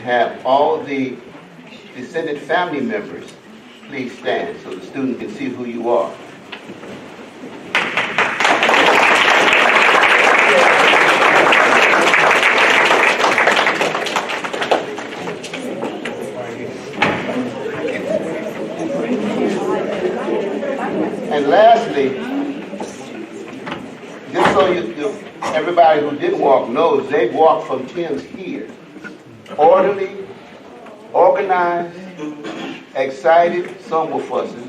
have all the descendant family members please stand so the student can see who you are. And lastly, just so everybody who didn't walk knows, they walked from Tim's here. Orderly, organized, excited, some were fussing.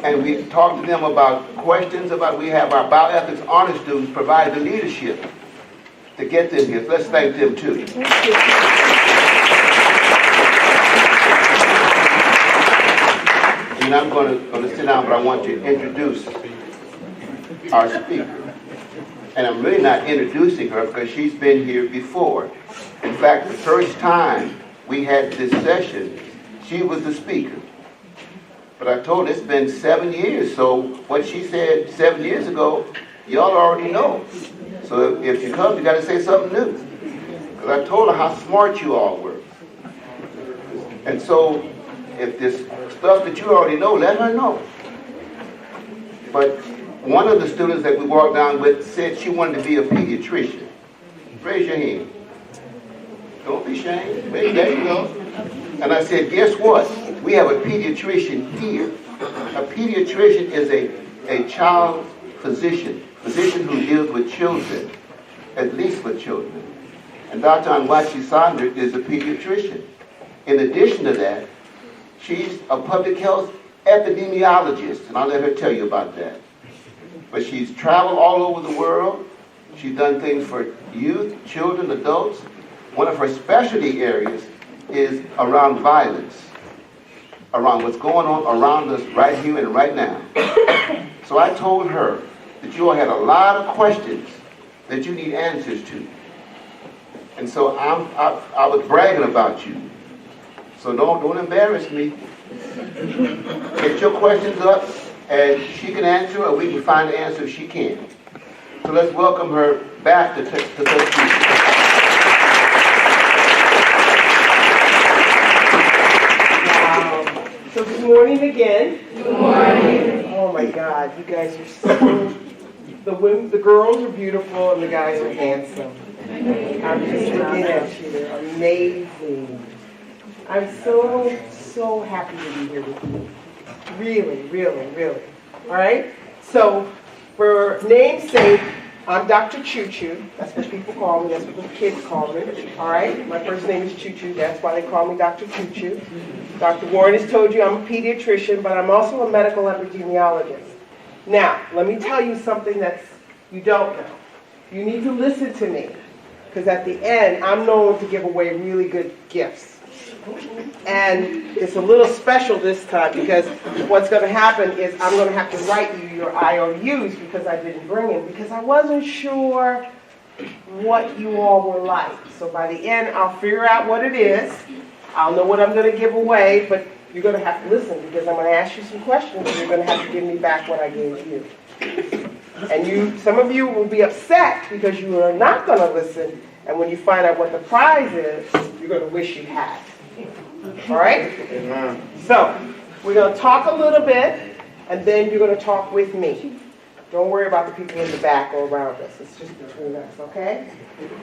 And we talked to them about questions we have our bioethics honor students provide the leadership to get them here. Let's thank them too. And I'm going to sit down, but I want to introduce our speaker. And I'm really not introducing her because she's been here before. In fact, the first time we had this session, she was the speaker. But I told her it's been 7 years, so what she said 7 years ago, y'all already know. So if she comes, you got to say something new. Because I told her how smart you all were. And so if this stuff that you already know, let her know. But one of the students that we walked down with said she wanted to be a pediatrician. Raise your hand. Don't be ashamed. There you go. And I said, guess what? We have a pediatrician here. A pediatrician is a child physician who deals with children, at least with children. And Dr. Onwuachi-Saunders is a pediatrician. In addition to that, she's a public health epidemiologist, and I'll let her tell you about that. But she's traveled all over the world. She's done things for youth, children, adults. One of her specialty areas is around violence, around what's going on around us right here and right now. So I told her that you all had a lot of questions that you need answers to. And so I was bragging about you. So don't embarrass me. Get your questions up, and she can answer, or we can find the answer if she can. So let's welcome her back to Tuskegee. So good morning again. Good morning. Oh my God, you guys are so, the girls are beautiful and the guys are handsome. I'm just looking at you, they're amazing. I'm so happy to be here with you. Really, really, really. All right? So, for namesake, I'm Dr. Chu Chu. That's what people call me. That's what the kids call me. All right? My first name is Chu Chu. That's why they call me Dr. Chu Chu. Dr. Warren has told you I'm a pediatrician, but I'm also a medical epidemiologist. Now, let me tell you something that you don't know. You need to listen to me, because at the end, I'm known to give away really good gifts. And it's a little special this time, because what's going to happen is I'm going to have to write you your IOUs because I didn't bring it, because I wasn't sure what you all were like. So by the end, I'll figure out what it is. I'll know what I'm going to give away, but you're going to have to listen, because I'm going to ask you some questions and you're going to have to give me back what I gave you. And some of you will be upset because you are not going to listen, and when you find out what the prize is, you're going to wish you had. All right? So, we're going to talk a little bit, and then you're going to talk with me. Don't worry about the people in the back or around us. It's just between us, okay?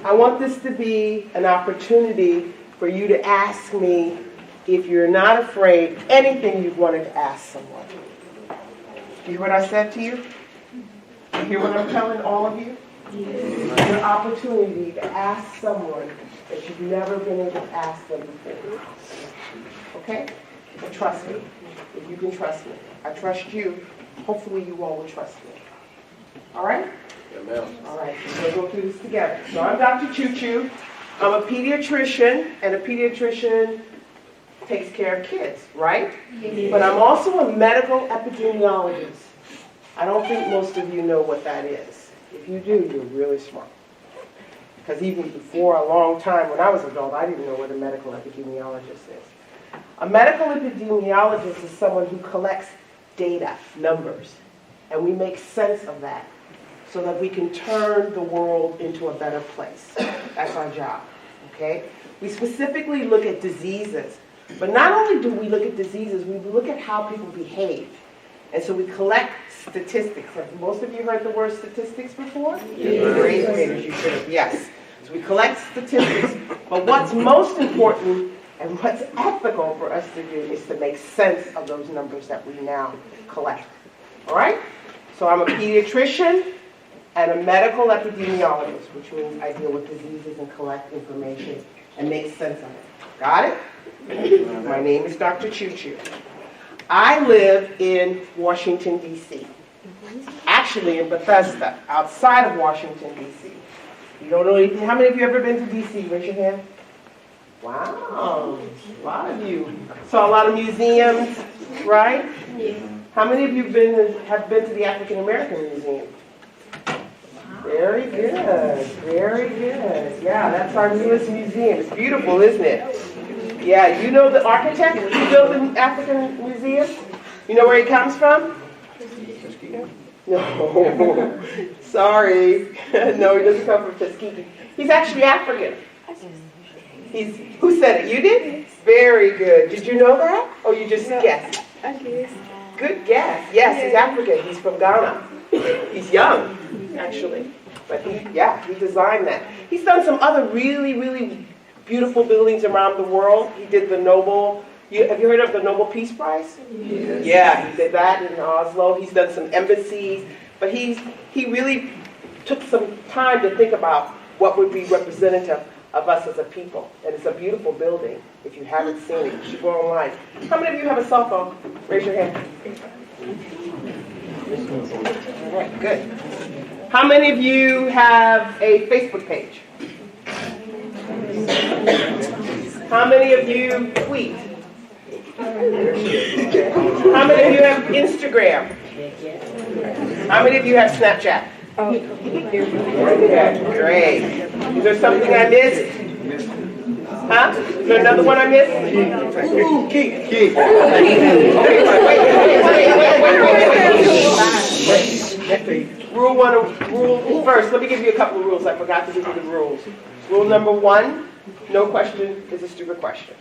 I want this to be an opportunity for you to ask me, if you're not afraid, anything you've wanted to ask someone. Do you hear what I said to you? Do you hear what I'm telling all of you? Yes. It's an opportunity to ask someone that you've never been able to ask them before. Okay? But trust me. If you can trust me. I trust you. Hopefully you all will trust me. All right? Yeah, all right. So we'll go through this together. So I'm Dr. Chu Chu. I'm a pediatrician, and a pediatrician takes care of kids, right? Yes. But I'm also a medical epidemiologist. I don't think most of you know what that is. If you do, you're really smart. Because even before a long time, when I was an adult, I didn't know what a medical epidemiologist is. A medical epidemiologist is someone who collects data, numbers, and we make sense of that so that we can turn the world into a better place. That's our job, okay? We specifically look at diseases. But not only do we look at diseases, we look at how people behave. And so we collect statistics. Have most of you heard the word statistics before? Yes. Grade graders, you should have. Yes. So we collect statistics. But what's most important and what's ethical for us to do is to make sense of those numbers that we now collect. All right? So I'm a pediatrician and a medical epidemiologist, which means I deal with diseases and collect information and make sense of it. Got it? My name is Dr. Chu Chu. I live in Washington, D.C. Actually in Bethesda, outside of Washington, D.C. You don't know anything? How many of you have ever been to D.C.? Raise your hand. Wow, a lot of you. Saw a lot of museums, right? Yeah. How many of you have been to the African American Museum? Very good, very good. Yeah, that's our newest museum. It's beautiful, isn't it? Yeah, you know the architect who built the African Museum? You know where he comes from? No, sorry. No, he doesn't come from Tuskegee. He's actually African. Who said it? You did? Very good. Did you know that? Or you just guessed? I guess. Good guess. Yes, he's African. He's from Ghana. He's young, actually. But he designed that. He's done some other really, really beautiful buildings around the world. He did the Nobel. Have you heard of the Nobel Peace Prize? Yes. Yeah, he did that in Oslo. He's done some embassies. But he really took some time to think about what would be representative of us as a people. And it's a beautiful building. If you haven't seen it, you should go online. How many of you have a cell phone? Raise your hand. All right, good. How many of you have a Facebook page? How many of you tweet? How many of you have Instagram? How many of you have Snapchat? Okay, great. Is there something I missed? Huh? Is there another one I missed? Keith. Wait. Rule first, let me give you a couple of rules. I forgot to give you the rules. Rule number 1, no question is a stupid question.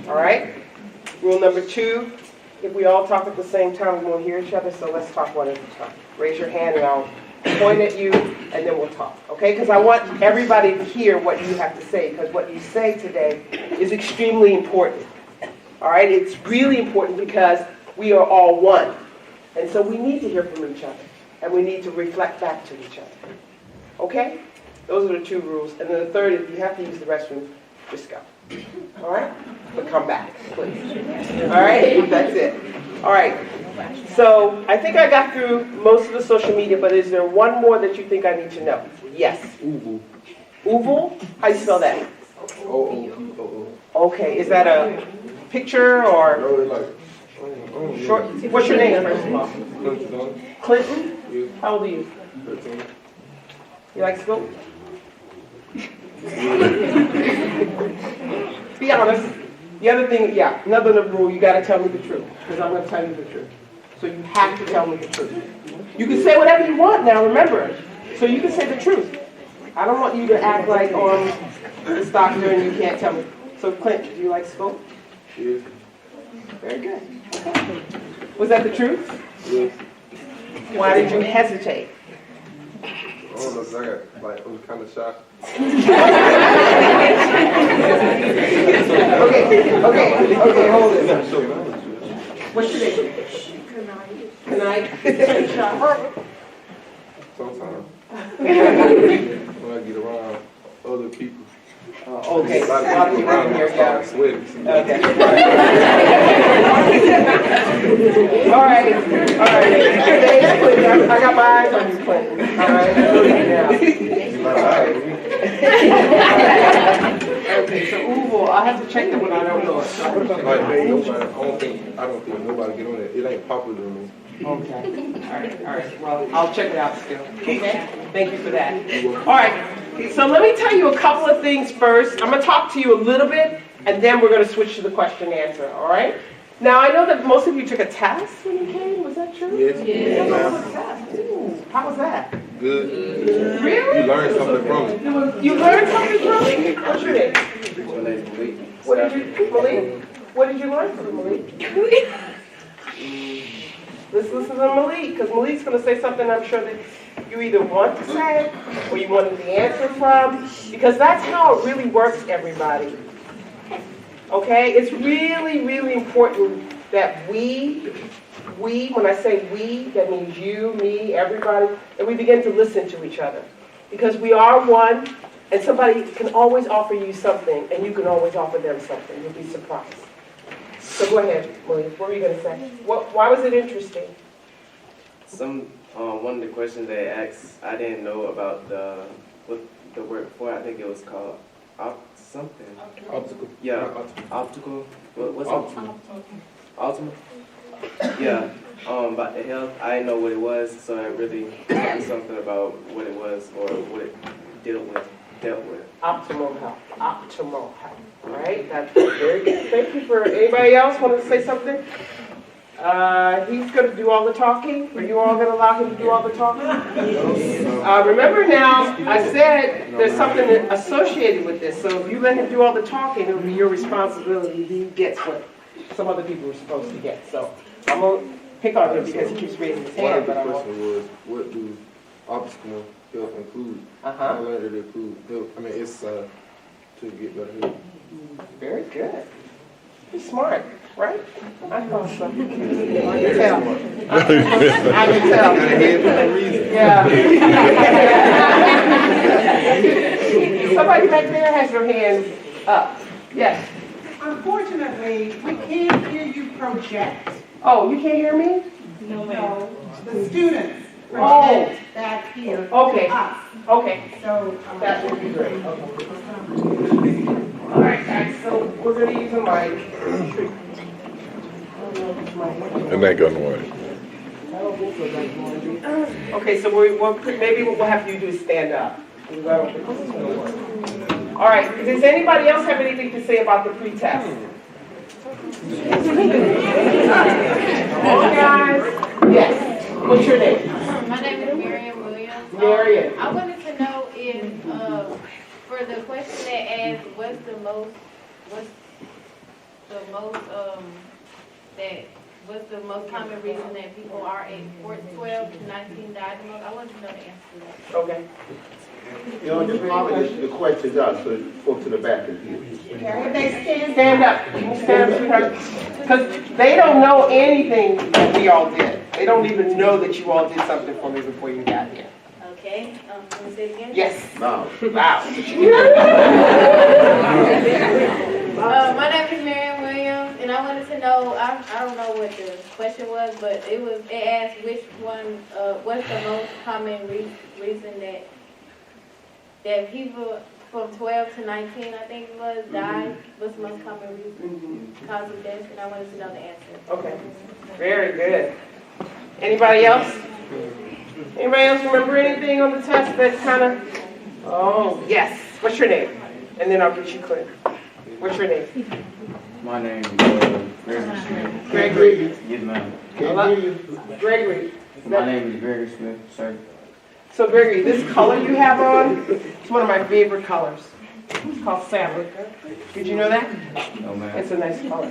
All right? Rule number 2, if we all talk at the same time, we won't hear each other, so let's talk one at a time. Raise your hand and I'll point at you, and then we'll talk, okay? Because I want everybody to hear what you have to say, because what you say today is extremely important, all right? It's really important because we are all one, and so we need to hear from each other, and we need to reflect back to each other, okay? Those are the 2 rules, and then the third is if you have to use the restroom, just go, all right? But come back, please, all right? That's it, all right. So I think I got through most of the social media, but is there one more that you think I need to know? Yes. Uvu? How do you spell that? O-O. Okay, is that a picture or? Short? What's your name, first of all? Clinton? How old are you? 13. You like school? Be honest. The other thing, another rule, you got to tell me the truth, because I'm going to tell you the truth. So you have to tell me the truth. You can say whatever you want now, remember. So you can say the truth. I don't want you to act like I'm this doctor and you can't tell me. So Clint, do you like school? Yes. Very good. Okay. Was that the truth? Yes. Why did you hesitate? I don't know, 'cause I was kind of shy. Okay, hold it. What's your name? Kanai. Sometimes. When I get around other people. Okay, a lot of people in here, yeah. Sweating. Okay. All right. I got my eyes on you, Clinton. All right. Okay, so Uvo, I have to check that one. I don't know it. So I don't think nobody get on it. It ain't popular to me. Okay. All right. Well, I'll check it out still. Okay. Thank you for that. All right. So let me tell you a couple of things first. I'm going to talk to you a little bit, and then we're going to switch to the question and answer. All right? Now, I know that most of you took a test when you came. Was that true? Yes. Ooh, how was that? Good. Really? You learned something from it. You learned something from it? What's your name? name is Malik. What did you, Malik? What did you learn from Malik? Let's listen to Malik, because Malik's going to say something I'm sure that you either want to say or you wanted the answer from, because that's how it really works, everybody. Okay? It's really, really important that we, when I say we, that means you, me, everybody, that we begin to listen to each other. Because we are one, and somebody can always offer you something, and you can always offer them something. You'll be surprised. So go ahead, Malik. What were you going to say? Why was it interesting? One of the questions they asked, I didn't know about the word before. I think it was called something. Obstacle. Yeah, optical. What's optimal? Ultimate. Yeah. About the health, I didn't know what it was, so I really knew something about what it was or what it dealt with. Optimal health. Optimal health. All right, that's very good. Thank you for anybody else want to say something? He's going to do all the talking. Are you all going to allow him to do all the talking? Remember now, I said there's something associated with this. So if you let him do all the talking, it'll be your responsibility. He gets what some other people were supposed to get. So I'm going to pick on him because he keeps raising his hand. One of the question was, what do optimal health include? I learned that it includes health. I mean, it's to get better health. Very good. He's smart, right? I thought so. I can tell. I can tell. Yeah. Somebody back there has their hands up. Yes. Unfortunately, we can't hear you project. Oh, you can't hear me? No, the students Oh. project back here Okay. to us. Okay. So That would be great. Okay. All right, guys, so we're going to use a mic. It ain't gonna work. Okay, so maybe what we'll have you do is stand up. Because I don't think this is going to work. All right, does anybody else have anything to say about the pretest? Guys? Yes. What's your name? My name is Marion Williams. Marion. I wanted to know if, for the question that asked, what's the most common reason that people are at 12 to 19 diagnosed? I wanted to know the answer to that. Okay. You know, just follow the questions out so folks in the back can hear. can they Stand up. You can stand up, sweetheart. Because they don't know anything that we all did. They don't even know that you all did something for me before you got here. Okay, can we say it again? Yes. Now, Wow. My name is Marion Williams, and I wanted to know, I don't know what the question was, but it asked which one, what's the most common reason that people from 12 to 19, I think it was, died? What's the most common reason, cause of death? And I wanted to know the answer. Okay. Very good. Anybody else? Anybody else remember anything on the test that kind of... Oh, yes. What's your name? And then I'll get you clear. What's your name? My name is Gregory Smith. Gregory. Yes, ma'am. can't hear you. Gregory. My name is Gregory Smith, sir. So Gregory, this color you have on, it's one of my favorite colors. It's called salmon. Did you know that? No, ma'am. It's a nice color.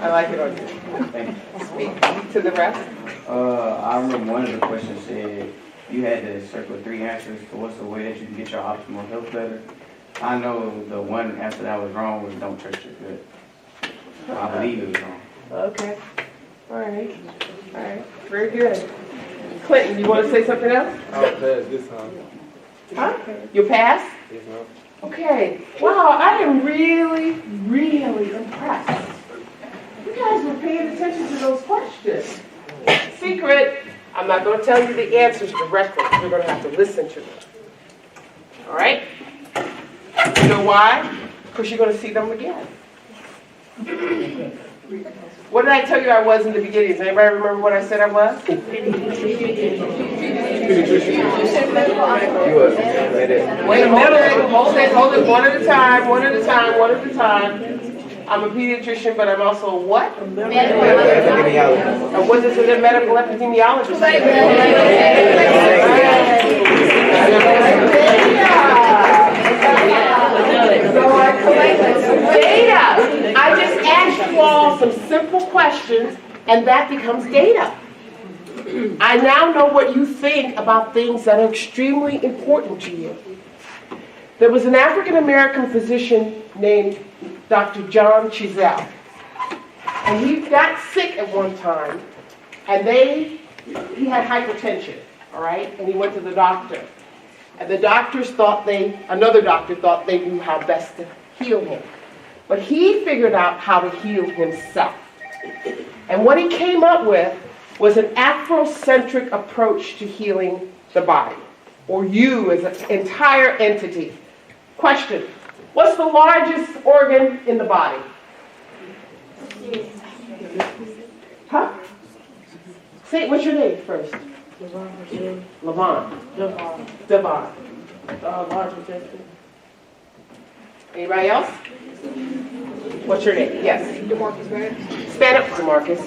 I like it on you. Thank you. Speak to the rest. I remember one of the questions said you had to circle 3 answers for what's the way that you can get your optimal health better. I know the one answer that was wrong was don't trust your gut. I believe it was wrong. Okay. All right. All right. Very good. Clinton, you want to say something else? I'll pass this time. Huh? You'll pass? Yes, ma'am. Okay. Wow, I am really, really impressed. You guys were paying attention to those questions. Secret, I'm not going to tell you the answers directly. You're going to have to listen to them. All right? You know why? Because you're going to see them again. What did I tell you I was in the beginning? Does anybody remember what I said I was? You was. Wait a minute. Hold it. One at a time. I'm a pediatrician, but I'm also a what? Epidemiologist. And what is it, a medical epidemiologist? So I collected some data. I just asked you all some simple questions, and that becomes data. I now know what you think about things that are extremely important to you. There was an African-American physician named Dr. John Chizell, and he got sick at one time, and he had hypertension, all right, and he went to the doctor. And the doctors thought another doctor thought they knew how best to heal him. But he figured out how to heal himself. And what he came up with was an Afrocentric approach to healing the body, or you as an entire entity. Question, what's the largest organ in the body? Huh? Say, what's your name first? Levon. Devon. Large intestine. Anybody else? What's your name? Yes. DeMarcus. Stand up, DeMarcus.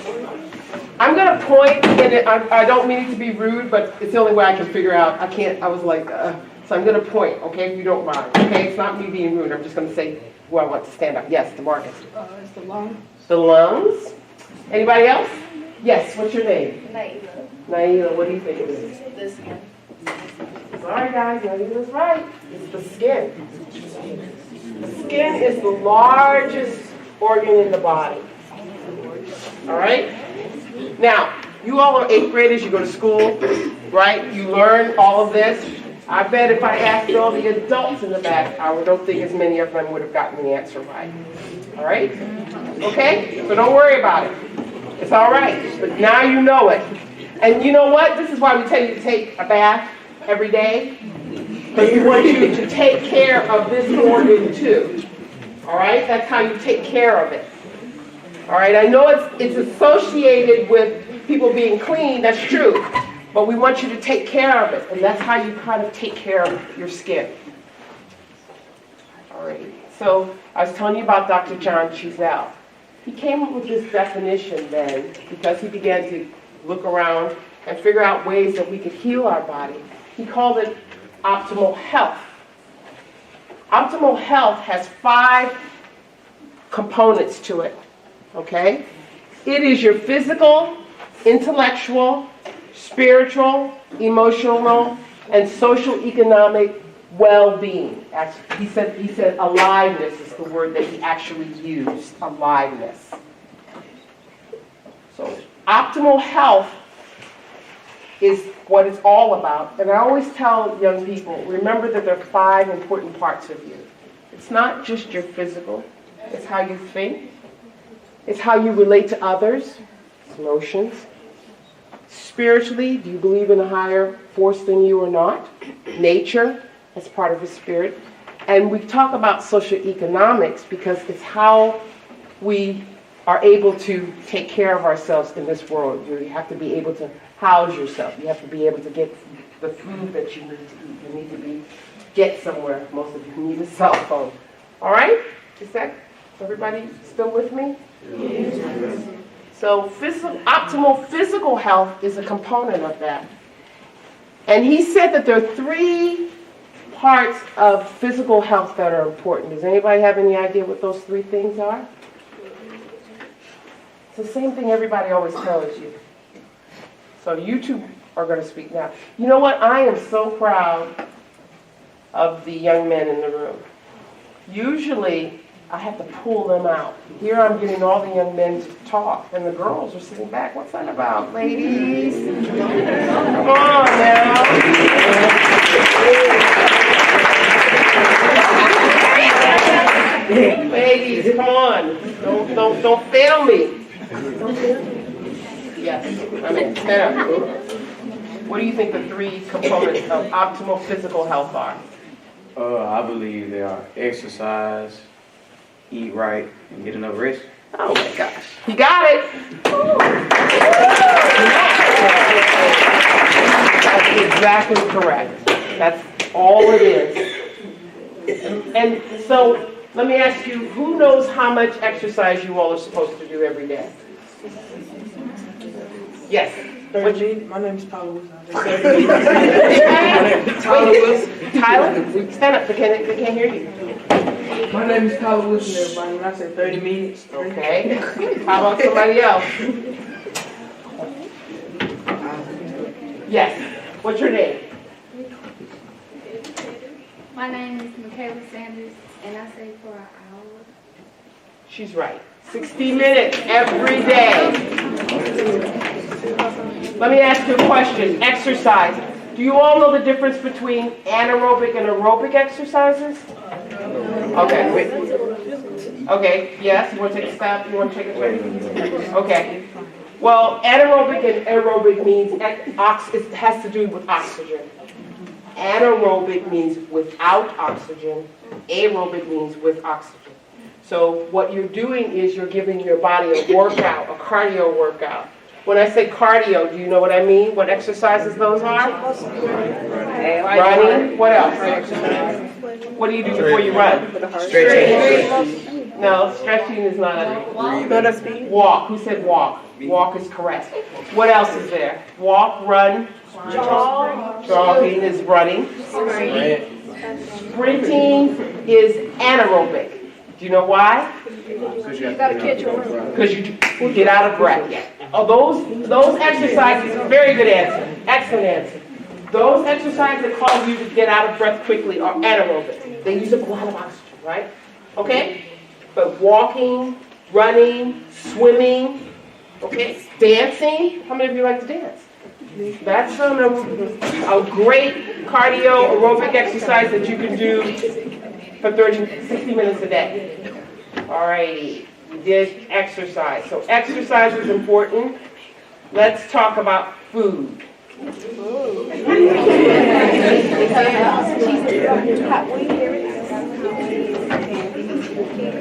I'm going to point, and I don't mean it to be rude, but it's the only way I can figure out. I was like, so I'm going to point, okay, if you don't mind. Okay, it's not me being rude. I'm just going to say who I want to stand up. Yes, DeMarcus. It's the lungs. The lungs. Anybody else? Yes, what's your name? Naila. Naila, what do you think it is? The skin. Sorry guys, Naila's right. It's the skin. The skin is the largest organ in the body. All right? Now, you all are 8th graders, you go to school, right? You learn all of this. I bet if I asked all the adults in the back, I don't think as many of them would have gotten the answer right. All right? Okay? So don't worry about it. It's all right. But now you know it. And you know what? This is why we tell you to take a bath every day. Because we want you to take care of this organ too. All right? That's how you take care of it. All right? I know it's associated with people being clean. That's true. But we want you to take care of it. And that's how you kind of take care of your skin. All right. So I was telling you about Dr. John Chizell. He came up with this definition then because he began to look around and figure out ways that we could heal our body. He called it optimal health. Optimal health has 5 components to it, okay? It is your physical, intellectual, spiritual, emotional, and social economic well-being. He said aliveness is the word that he actually used, aliveness. So optimal health is what it's all about. And I always tell young people, remember that there are 5 important parts of you. It's not just your physical, it's how you think, it's how you relate to others, it's emotions. Spiritually, do you believe in a higher force than you or not? Nature, as part of the spirit. And we talk about socioeconomics because it's how we are able to take care of ourselves in this world. You have to be able to house yourself. You have to be able to get the food that you need to eat. You need to get somewhere. Most of you need a cell phone. All right? Is everybody still with me? Yes. So optimal physical health is a component of that. And he said that there are 3 parts of physical health that are important. Does anybody have any idea what those 3 things are? It's the same thing everybody always tells you. So you 2 are going to speak now. You know what? I am so proud of the young men in the room. Usually, I have to pull them out. Here I'm getting all the young men to talk, and the girls are sitting back. What's that about, ladies? Come on now. Ladies, come on. Don't fail me. Yes, I'm in. Stand up. What do you think the 3 components of optimal physical health are? I believe they are exercise, eat right, and get enough rest. Oh my gosh. He got it. That's exactly correct. That's all it is. And so, let me ask you, who knows how much exercise you all are supposed to do every day? Yes. My name is Tyler. Tyler? Stand up, they can't hear you. My name is Tyler Wilson, everybody. When I say 30 minutes, Okay. How about somebody else? Yes. What's your name? My name is Michaela Sanders, and I say for an hour. She's right. 60 minutes every day. Let me ask you a question. Exercise. Do you all know the difference between anaerobic and aerobic exercises? Okay. Wait. Okay. Yes. You want to take a step? You want to take a break? Okay. Well, anaerobic and aerobic means it has to do with oxygen. Anaerobic means without oxygen. Aerobic means with oxygen. So what you're doing is you're giving your body a workout, a cardio workout. When I say cardio, do you know what I mean? What exercises those are? Running. What else? What do you do before you run? Stretching. No, stretching is not. Walk. Who said walk? Walk is correct. What else is there? Walk, run. Jogging is running. Sprinting is anaerobic. Do you know why? You gotta catch your breath. Because you get out of breath. Oh, those exercises, very good answer. Excellent answer. Those exercises that cause you to get out of breath quickly are anaerobic. They use up a lot of oxygen, right? Okay? But walking, running, swimming, okay, dancing. How many of you like to dance? That's a great cardio aerobic exercise that you can do for 60 minutes a day. All righty, we did exercise. So exercise is important. Let's talk about food.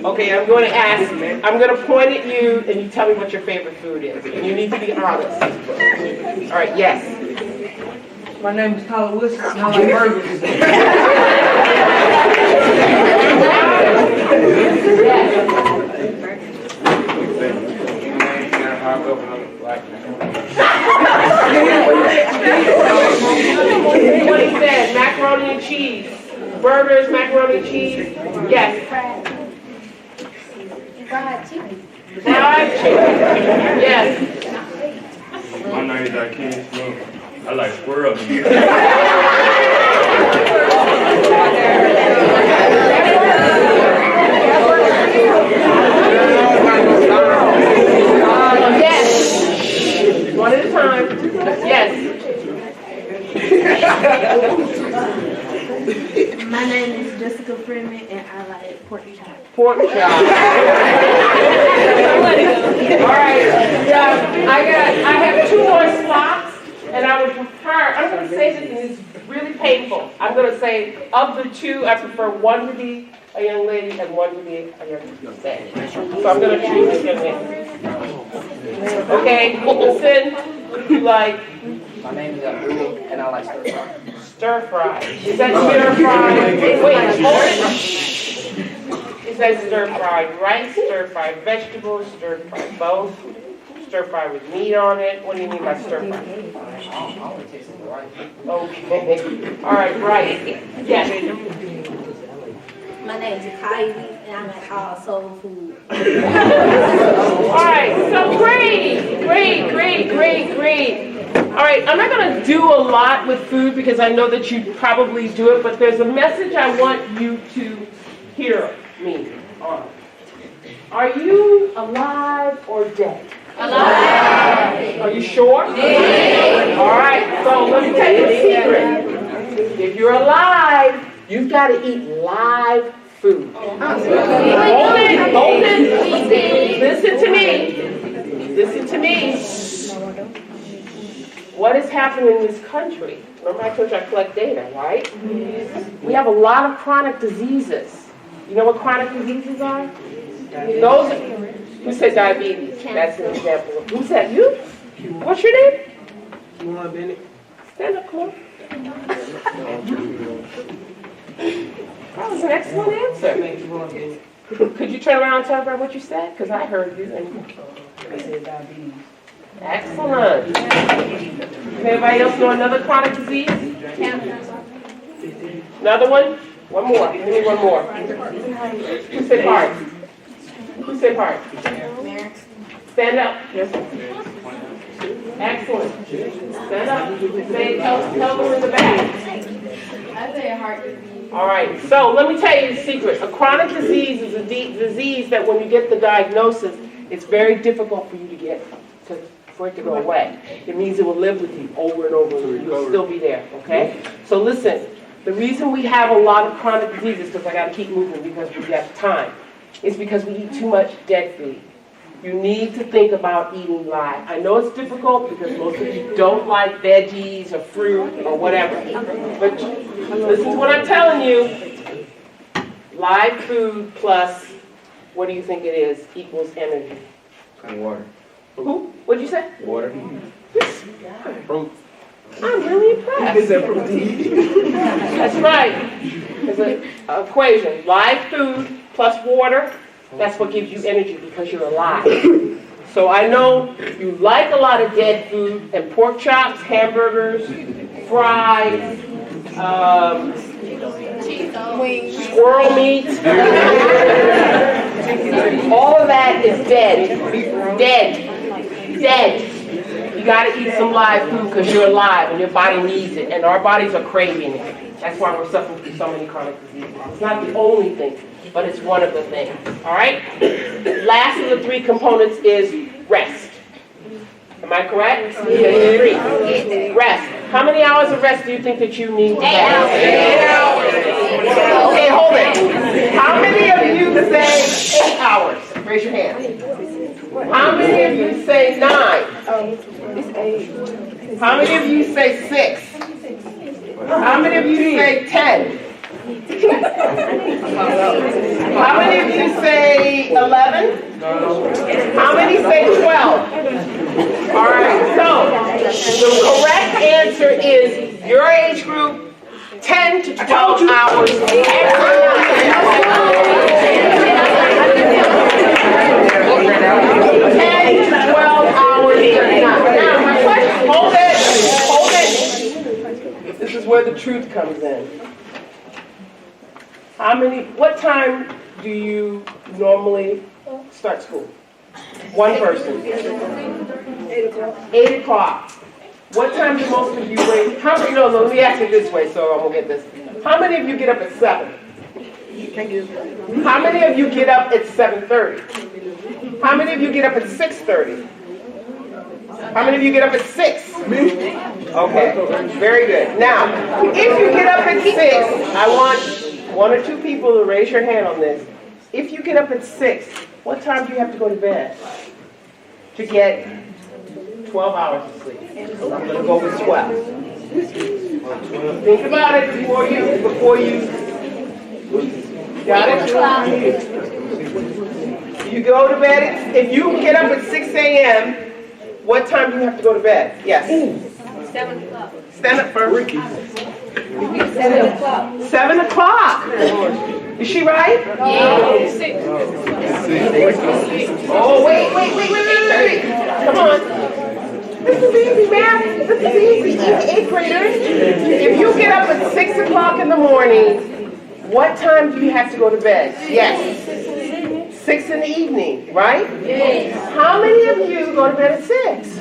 Okay, I'm going to point at you and you tell me what your favorite food is. And you need to be honest. All right, yes. my name is Tyler Wilson, and I like burgers. What he said, macaroni and cheese. Burgers, macaroni and cheese. Yes. Fried chicken. Fried chicken. Yes. My name is Akeem Smoke. I like squirrel meat. Yes. One at a time. Yes. My name is Jessica Freeman, and I like pork chop. Pork chop. All right. Yeah, I have 2 more slots, and I would prefer, I'm going to say this, and it's really painful. I'm going to say, of the 2, I prefer one to be a young lady and one to be a young man. So I'm going to choose a young lady. Okay, listen, what do you like? My name is Abdul, and I like stir fry. Stir fry. Is that stir fry? Wait, hold it. Is that stir fried rice, stir fried vegetables, stir fried both? Stir fry with meat on it? What do you mean by stir fry? I only taste the rice. Okay. All right, rice. Yes. My name is Kylie, and I like all soul food. All right, so great. All right, I'm not going to do a lot with food because I know that you probably do it, but there's a message I want you to hear me on. Are you alive or dead? Alive. Are you sure? Yeah. All right, so let me tell you a secret. If you're alive, you've got to eat live food. Hold it. Listen to me. What is happening in this country? Remember I told you I collect data, right? We have a lot of chronic diseases. You know what chronic diseases are? Those. Who said diabetes? That's an example. Who said you? What's your name? Kamar Bennett. Stand up, Kamar. That was an excellent answer. Could you turn around and tell everybody what you said? Because I heard you. I said diabetes. Excellent. Anybody else know another chronic disease? Cancer. Another one? One more. Give me one more. Who said heart? Who said heart? Stand up. Excellent. Stand up. Say, tell them in the back. I say a heart disease. All right, so let me tell you the secret. A chronic disease is a disease that when you get the diagnosis, it's very difficult for you to get, for it to go away. It means it will live with you over and over, and you'll still be there, okay? So listen, the reason we have a lot of chronic diseases, because I got to keep moving because we've got time, is because we eat too much dead food. You need to think about eating live. I know it's difficult because most of you don't like veggies or fruit or whatever. But listen to what I'm telling you. Live food plus, what do you think it is, equals energy? And water. Who? What'd you say? Water. Fruit. I'm really impressed. That's right. It's an equation. Live food plus water. That's what gives you energy because you're alive. So I know you like a lot of dead food and pork chops, hamburgers, fries, squirrel meat. All of that is dead. Dead. You gotta eat some live food because you're alive and your body needs it. And our bodies are craving it. That's why we're suffering from so many chronic diseases. It's not the only thing, but it's one of the things. All right? Last of the three components is rest. Am I correct? Yeah. 3. Rest. How many hours of rest do you think that you need? 8 hours. Okay, hold it. How many of you say 8 hours? Raise your hand. How many of you say 9? How many of you say 6? How many of you say 10? How many of you say 11? How many say 12? All right, so the correct answer is your age group, 10 to 12 hours every night. 10 to 12 hours every night. Now, my question, hold it. This is where the truth comes in. What time do you normally start school? One person. 8 o'clock. 8 o'clock. What time do most of you wake? No, let me ask it this way so I won't get this. How many of you get up at 7? How many of you get up at 7:30? How many of you get up at 6:30? How many of you get up at 6? Okay, very good. Now, if you get up at 6, I want 1 or 2 people to raise your hand on this. If you get up at 6, what time do you have to go to bed to get 12 hours of sleep? I'm going to go with 12. Think about it before you got it? You go to bed, if you get up at 6 a.m., what time do you have to go to bed? Yes. 7 o'clock. Stand up first. 7 o'clock. 7 o'clock. Is she right? Yeah. 6. Oh, wait. Come on. This is easy, math. This is easy. 8th graders. If you get up at 6 o'clock in the morning, what time do you have to go to bed? Yes. 6 in the evening, right? Yes. How many of you go to bed at 6?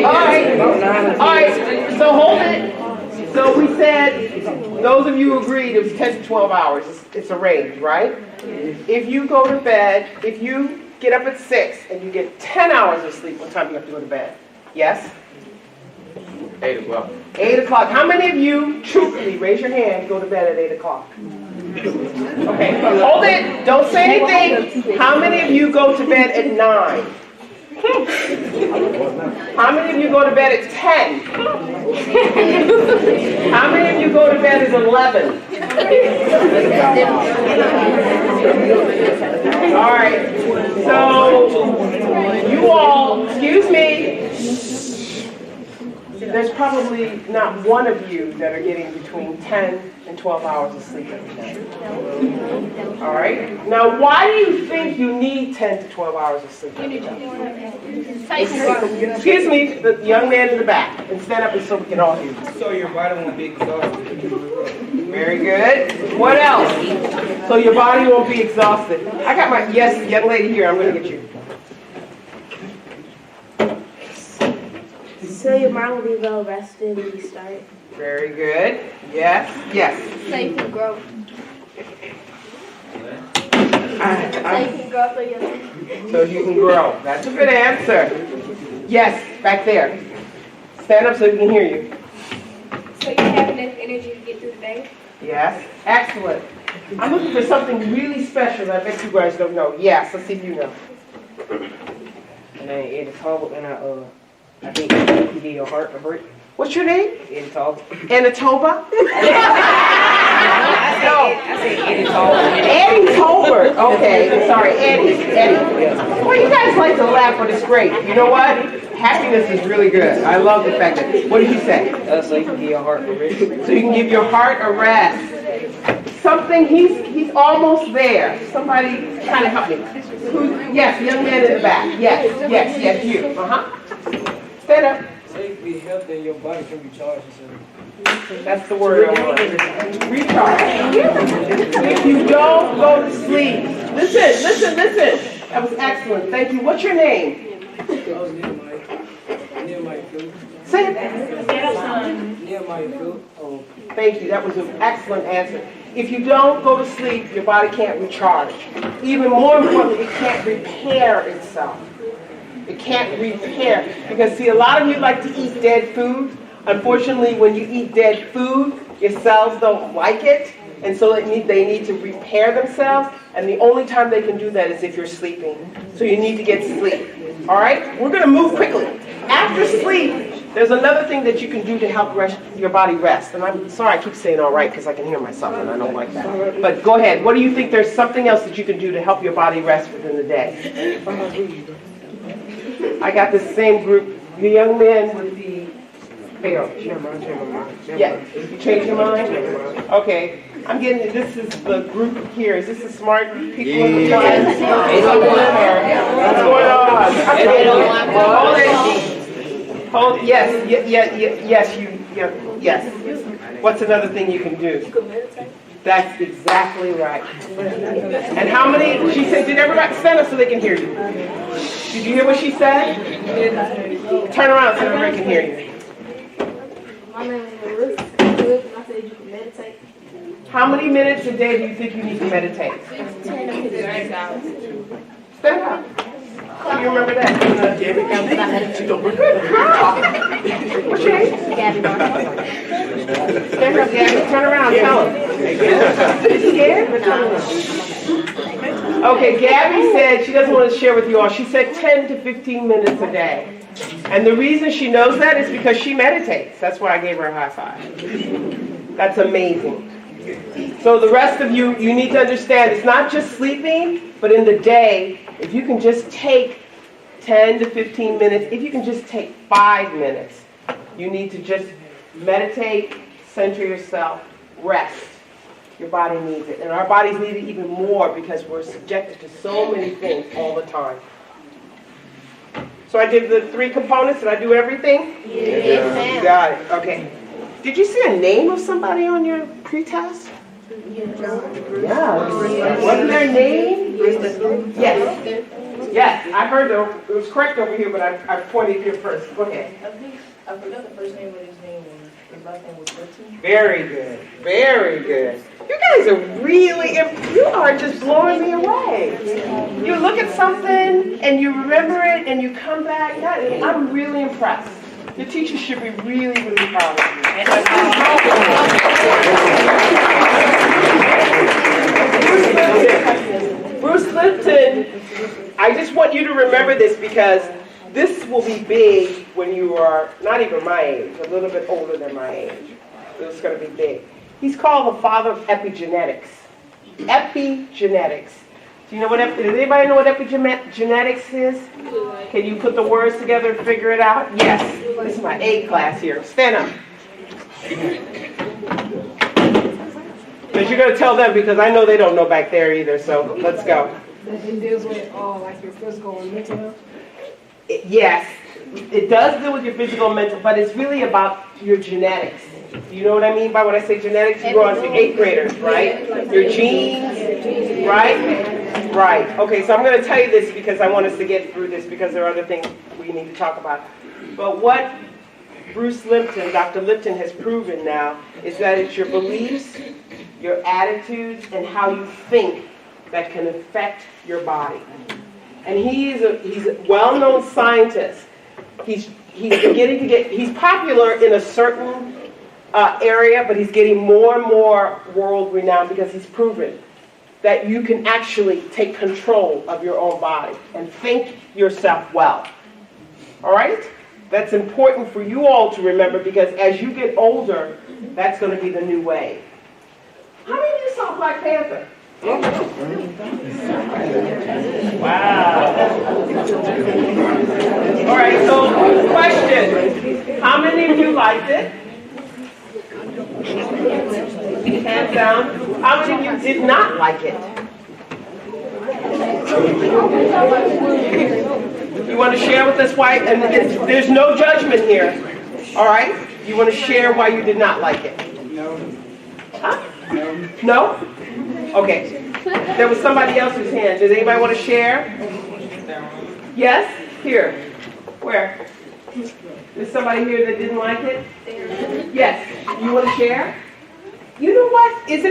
All right, so hold it. So we said, those of you who agreed it was 10 to 12 hours. It's a range, right? If you go to bed, if you get up at 6 and you get 10 hours of sleep, what time do you have to go to bed? Yes? 8 o'clock. 8 o'clock. How many of you, truthfully, raise your hand, go to bed at 8 o'clock? Okay, hold it. Don't say anything. How many of you go to bed at 9? How many of you go to bed at 10? How many of you go to bed at 11? All right. So, you all, excuse me. There's probably not one of you that are getting between 10 and 12 hours of sleep every night. All right. Now, why do you think you need 10 to 12 hours of sleep? Excuse me, the young man in the back. And stand up so we can all hear you. So your body won't be exhausted. Very good. What else? So your body won't be exhausted. I got my, yes, young lady here. I'm going to get you. So your mind will be well rested when you start. Very good. Yes, yes. So you can grow. So you can grow. That's a good answer. Yes, back there. Stand up so we can hear you. So you have enough energy to get through the day? Yes. Excellent. I'm looking for something really special that I bet you guys don't know. Yes, let's see if you know. And then it's horrible, and I think you need your heart to break. What's your name? It's horrible. Anatoba? I said it's horrible. Eddie Tolbert. Okay, sorry, Eddie. Well, you guys like to laugh, but it's great. You know what? Happiness is really good. I love the fact that. What did he say? So you can give your heart a rest. So you can give your heart a rest. Something. He's almost there. Somebody kind of help me. Yes, young man in the back. Yes, you. Stand up. So you can be healthy and your body can recharge itself. That's the word I want. Recharge. If you don't go to sleep. Listen. That was excellent. Thank you. What's your name? Say it. Thank you. That was an excellent answer. If you don't go to sleep, your body can't recharge. Even more importantly, it can't repair itself. It can't repair. Because see, a lot of you like to eat dead food. Unfortunately, when you eat dead food, your cells don't like it. And so they need to repair themselves. And the only time they can do that is if you're sleeping. So you need to get sleep. All right? We're going to move quickly. After sleep, there's another thing that you can do to help your body rest. And I'm sorry I keep saying all right because I can hear myself and I don't like that. But go ahead. What do you think there's something else that you can do to help your body rest within the day? I got this same group. The young man with the Pharaoh. Yeah. You changed your mind? Okay. I'm getting, this is the group here. Is this the smart people in the class? What's going on? Yes. What's another thing you can do? You can meditate. That's exactly right. And how many, she said, did everybody stand up so they can hear you? Did you hear what she said? Turn around so everybody can hear you. My name is Melissa. I said you can meditate. How many minutes a day do you think you need to meditate? 10 to 6 hours. Stand up. Do you remember that? What's your name? Gabby. Stand up, Gabby. Turn around. Tell them. You scared? Okay, Gabby said she doesn't want to share with you all. She said 10 to 15 minutes a day. And the reason she knows that is because she meditates. That's why I gave her a high five. That's amazing. So the rest of you, you need to understand it's not just sleeping, but in the day, if you can just take 10 to 15 minutes, if you can just take 5 minutes, you need to just meditate, center yourself, rest. Your body needs it. And our bodies need it even more because we're subjected to so many things all the time. So I did the 3 components. Did I do everything? Yes, ma'am. Got it. Okay. Did you see a name of somebody on your pretest? Yeah. Wasn't their name? Yes. Yes, I heard it was correct over here, but I pointed here first. Go ahead. I forgot the first name, but his name was, his last name was Burton. Very good. Very good. You guys are really, you are just blowing me away. You look at something and you remember it and you come back. I'm really impressed. Your teachers should be really, really proud of you. Bruce Lipton, I just want you to remember this because this will be big when you are not even my age, a little bit older than my age. It's going to be big. He's called the father of epigenetics. Epigenetics. Do you know what? Does anybody know what epigenetics is? Can you put the words together and figure it out? Yes. This is my A class here. Stand up. Because you're going to tell them, because I know they don't know back there either, so let's go. It deals with like your physical and mental health? Yes, it does deal with your physical and mental, but it's really about your genetics. You know what I mean by when I say genetics? You go on to 8th graders, right? Your genes, right? Right. Okay, so I'm going to tell you this because I want us to get through this because there are other things we need to talk about. But what Bruce Lipton, Dr. Lipton has proven now is that it's your beliefs, your attitudes, and how you think that can affect your body. And he's a well-known scientist. He's popular in a certain area, but he's getting more and more world-renowned because he's proven that you can actually take control of your own body and think yourself well. All right? That's important for you all to remember because as you get older, that's going to be the new way. How many of you saw Black Panther? Wow. All right, so question. How many of you liked it? Hands down. How many of you did not like it? You want to share with us why? And there's no judgment here. All right? You want to share why you did not like it? No. Huh? No? Okay. There was somebody else's hand. Does anybody want to share? Yes? Here. Where? There's somebody here that didn't like it? Yes. You want to share? You know what? Is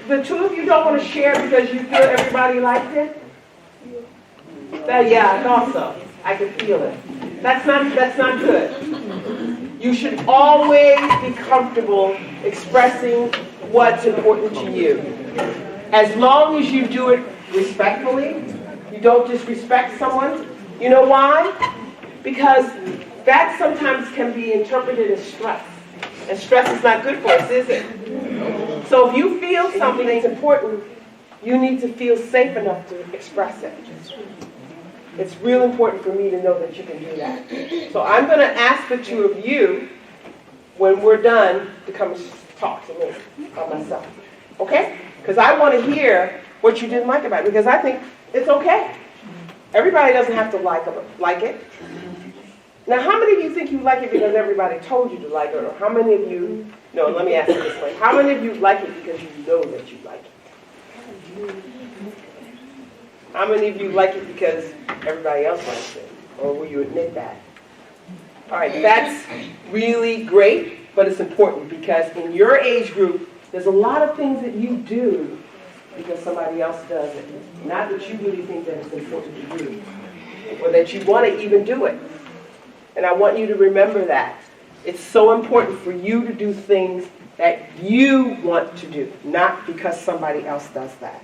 the two of you don't want to share because you feel everybody liked it? Yeah, I thought so. I could feel it. That's not good. You should always be comfortable expressing what's important to you. As long as you do it respectfully, you don't disrespect someone. You know why? Because that sometimes can be interpreted as stress. And stress is not good for us, is it? So if you feel something is important, you need to feel safe enough to express it. It's real important for me to know that you can do that. So I'm going to ask the two of you, when we're done, to come talk to me about myself. Okay? Because I want to hear what you didn't like about it, because I think it's okay. Everybody doesn't have to like it. Now, how many of you think you like it because everybody told you to like it? Or how many of you, no, let me ask it this way. How many of you like it because you know that you like it? How many of you like it because everybody else likes it? Or will you admit that? All right, that's really great, but it's important because in your age group, there's a lot of things that you do because somebody else does it. Not that you really think that it's important to do, or that you want to even do it. And I want you to remember that. It's so important for you to do things that you want to do, not because somebody else does that.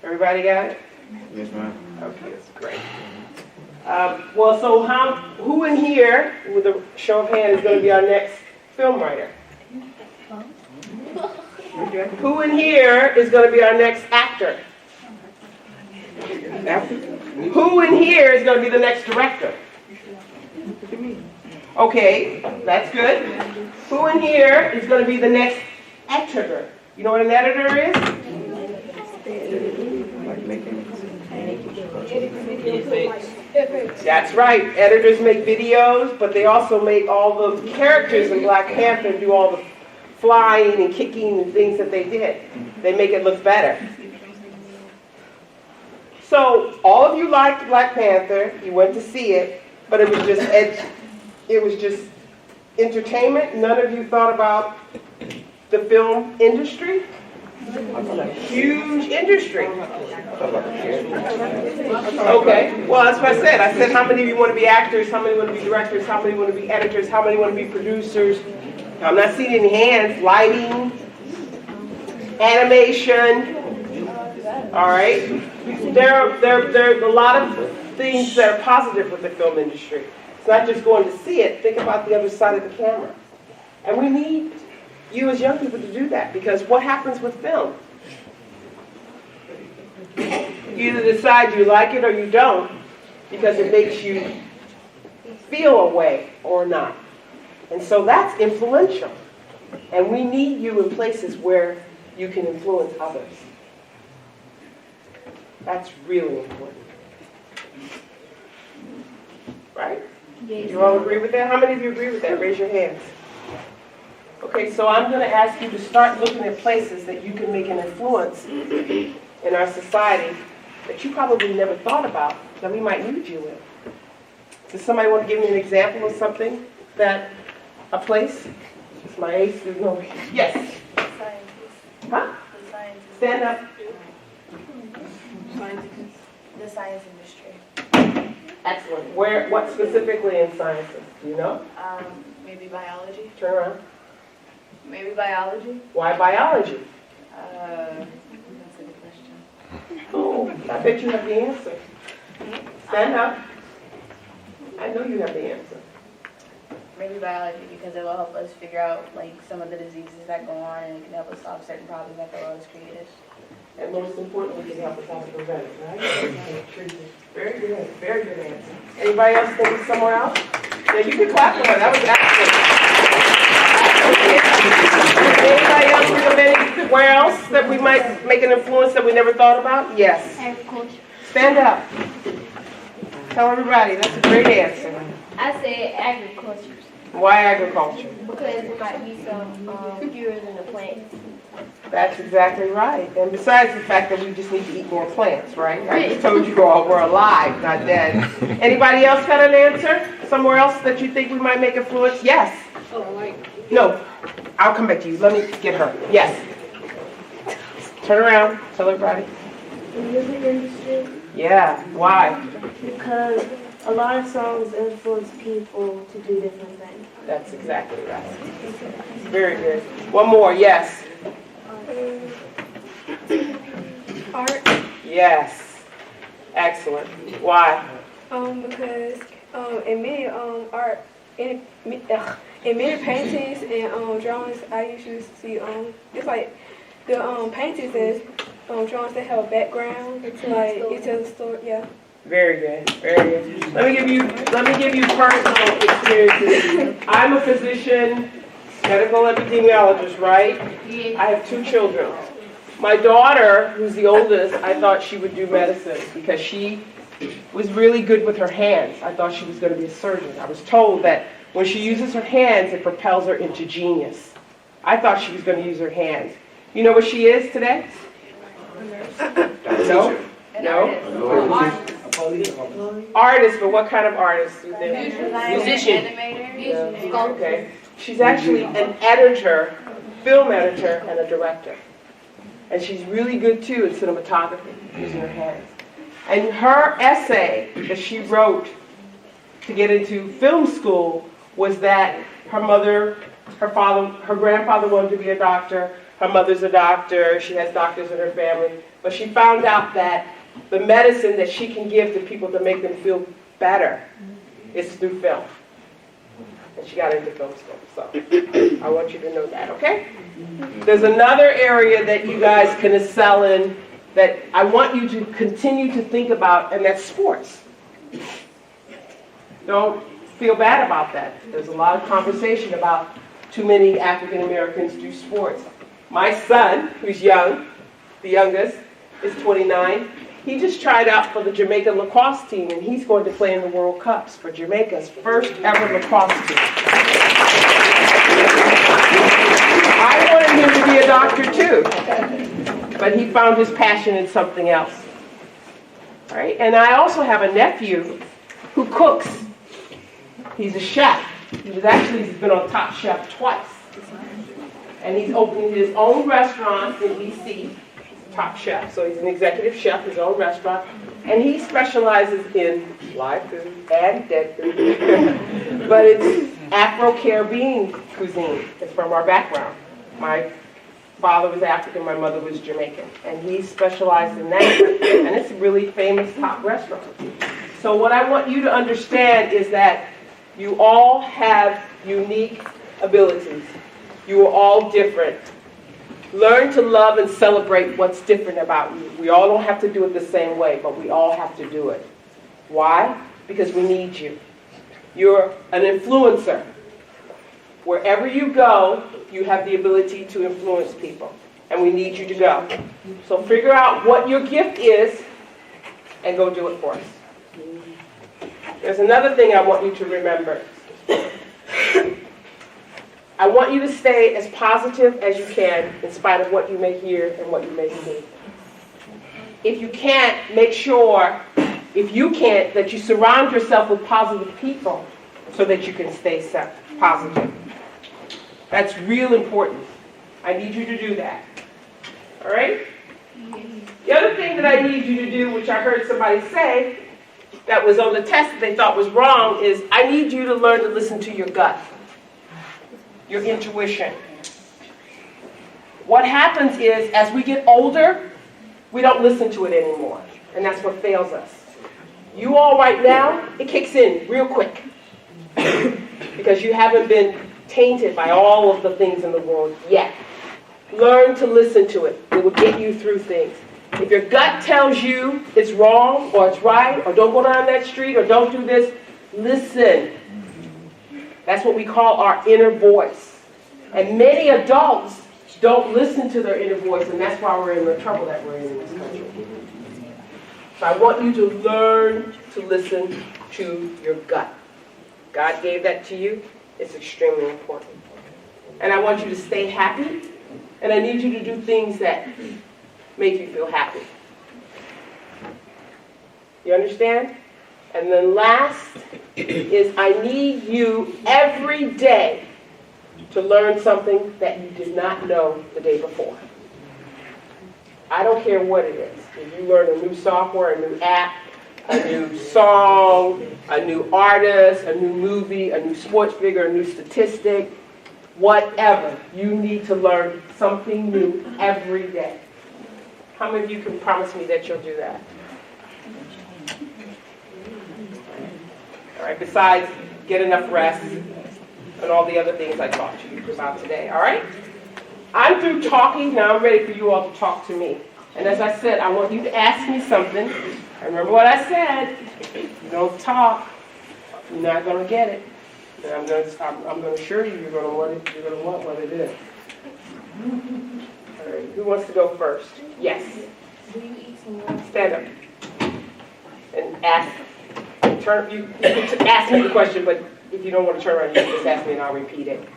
Everybody got it? Yes, ma'am. Okay, that's great. Well, so who in here, with a show of hands, is going to be our next film writer? Who in here is going to be our next actor? Who in here is going to be the next director? Okay, that's good. Who in here is going to be the next editor? You know what an editor is? That's right. Editors make videos, but they also make all the characters in Black Panther do all the flying and kicking and things that they did. They make it look better. So all of you liked Black Panther. You went to see it, but it was just entertainment. None of you thought about the film industry. It's a huge industry. Okay, well, that's what I said. I said, how many of you want to be actors? How many want to be directors? How many want to be editors? How many want to be producers? I'm not seeing any hands. Lighting, animation. All right. There are a lot of things that are positive with the film industry. It's not just going to see it. Think about the other side of the camera. And we need you as young people to do that, because what happens with film? You either decide you like it or you don't, because it makes you feel a way or not. And so that's influential. And we need you in places where you can influence others. That's really important. Right? Yes. You all agree with that? How many of you agree with that? Raise your hands. Okay, so I'm going to ask you to start looking at places that you can make an influence in our society that you probably never thought about that we might need you in. Does somebody want to give me an example of something that, a place? It's my A student over here. Yes? Scientists. Huh? The scientists. Stand up. The science industry. Excellent. Where, what specifically in sciences? Do you know? Maybe biology. Turn around. Maybe biology. Why biology? That's a good question. Oh, I bet you have the answer. Stand up. I know you have the answer. Maybe biology, because it will help us figure out like some of the diseases that go on, and it can help us solve certain problems that the world has created. And most importantly, it can help us how to prevent it, right? Very good. Very good answer. Anybody else think of somewhere else? Yeah, you can clap for her. That was excellent. Anybody else think of anywhere else that we might make an influence that we never thought about? Yes. Agriculture. Stand up. Tell everybody. That's a great answer. I said agriculture Why agriculture? because it might be some cures in the plants. That's exactly right. And besides the fact that we just need to eat more plants, right? I just told you all we're alive, not dead. Anybody else got an answer? Somewhere else that you think we might make influence? Yes. No. I'll come back to you. Let me get her. Yes. Turn around. Tell everybody. The music industry, Yeah. Why? because a lot of songs influence people to do different things. That's exactly right. Very good. One more. Yes. Art, Yes. Excellent. Why? because in many art, in many paintings and drawings, I usually see it's like the paintings and drawings that have a background, like it tells a story. Yeah. Very good, very good. Let me give you personal experiences. I'm a physician, medical epidemiologist, right? I have 2 children. My daughter, who's the oldest, I thought she would do medicine because she was really good with her hands. I thought she was going to be a surgeon. I was told that when she uses her hands, it propels her into genius. I thought she was going to use her hands. You know what she is today? No? No? Artist, but what kind of artist? Musician. Animator. Okay. She's actually an editor, film editor, and a director. And she's really good too in cinematography, using her hands. And her essay that she wrote to get into film school was that her mother, her father, her grandfather wanted to be a doctor, her mother's a doctor, she has doctors in her family, but she found out that the medicine that she can give to people to make them feel better is through film. And she got into film school, so I want you to know that, okay? There's another area that you guys can excel in that I want you to continue to think about, and that's sports. Don't feel bad about that. There's a lot of conversation about too many African Americans do sports. My son, who's young, the youngest, is 29. He just tried out for the Jamaica lacrosse team, and he's going to play in the World Cups for Jamaica's first ever lacrosse team. I wanted him to be a doctor too, but he found his passion in something else. All right? And I also have a nephew who cooks. He's a chef. He's been on Top Chef twice. And he's opening his own restaurant in D.C., Top Chef. So he's an executive chef, his own restaurant. And he specializes in live food and dead food. But it's Afro-Caribbean cuisine. It's from our background. My father was African, my mother was Jamaican. And he specialized in that. And it's a really famous top restaurant. So what I want you to understand is that you all have unique abilities. You are all different. Learn to love and celebrate what's different about you. We all don't have to do it the same way, but we all have to do it. Why? Because we need you. You're an influencer. Wherever you go, you have the ability to influence people, and we need you to go. So figure out what your gift is and go do it for us. There's another thing I want you to remember. I want you to stay as positive as you can in spite of what you may hear and what you may see. If you can't, make sure, if you can't, that you surround yourself with positive people so that you can stay positive. That's real important. I need you to do that. All right? The other thing that I need you to do, which I heard somebody say that was on the test that they thought was wrong, is I need you to learn to listen to your gut, your intuition. What happens is, as we get older, we don't listen to it anymore, and that's what fails us. You all right now, it kicks in real quick because you haven't been tainted by all of the things in the world yet. Learn to listen to it. It will get you through things. If your gut tells you it's wrong or it's right or don't go down that street or don't do this, listen. That's what we call our inner voice. And many adults don't listen to their inner voice, and that's why we're in the trouble that we're in this country. So I want you to learn to listen to your gut. God gave that to you. It's extremely important. And I want you to stay happy, and I need you to do things that make you feel happy. You understand? And then last is I need you every day to learn something that you did not know the day before. I don't care what it is. If you learn a new software, a new app, a new song, a new artist, a new movie, a new sports figure, a new statistic, whatever, you need to learn something new every day. How many of you can promise me that you'll do that? All right, besides get enough rest and all the other things I talked to you about today, all right? I'm through talking, now I'm ready for you all to talk to me. And as I said, I want you to ask me something. And remember what I said, if you don't talk, you're not going to get it. And I'm going to assure you you're going to want what it is. All right, who wants to go first? Yes. Stand up. And ask. You can ask me the question, but if you don't want to turn around, you can just ask me and I'll repeat it.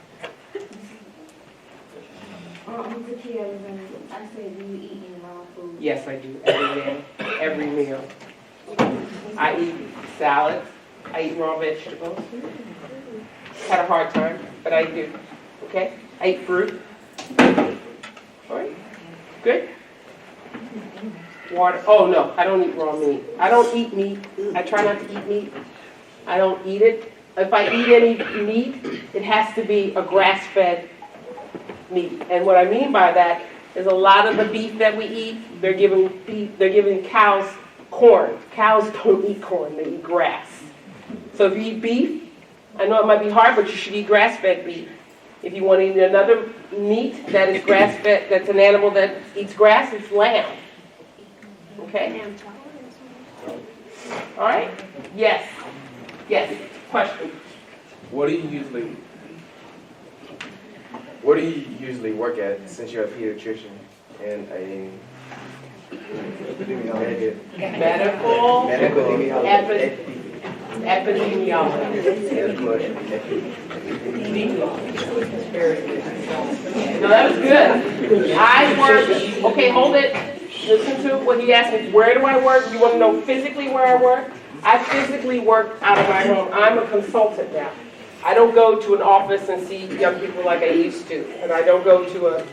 I said, do you eat any raw food? Yes, I do. Every day. Every meal. I eat salads. I eat raw vegetables. Had a hard time, but I do. Okay? I eat fruit. All right? Good? Water. Oh, no, I don't eat raw meat. I don't eat meat. I try not to eat meat. I don't eat it. If I eat any meat, it has to be a grass-fed meat. And what I mean by that is a lot of the beef that we eat, they're giving cows corn. Cows don't eat corn, they eat grass. So if you eat beef, I know it might be hard, but you should eat grass-fed beef. If you want to eat another meat that is grass-fed, that's an animal that eats grass, it's lamb. Okay? All right? Yes. Yes. Question. What do you usually work at since you're a pediatrician and a medical epidemiologist. No, that was good. I work, okay, hold it. Listen to what he asked me. Where do I work? You want to know physically where I work? I physically work out of my home. I'm a consultant now. I don't go to an office and see young people like I used to, and I don't go to a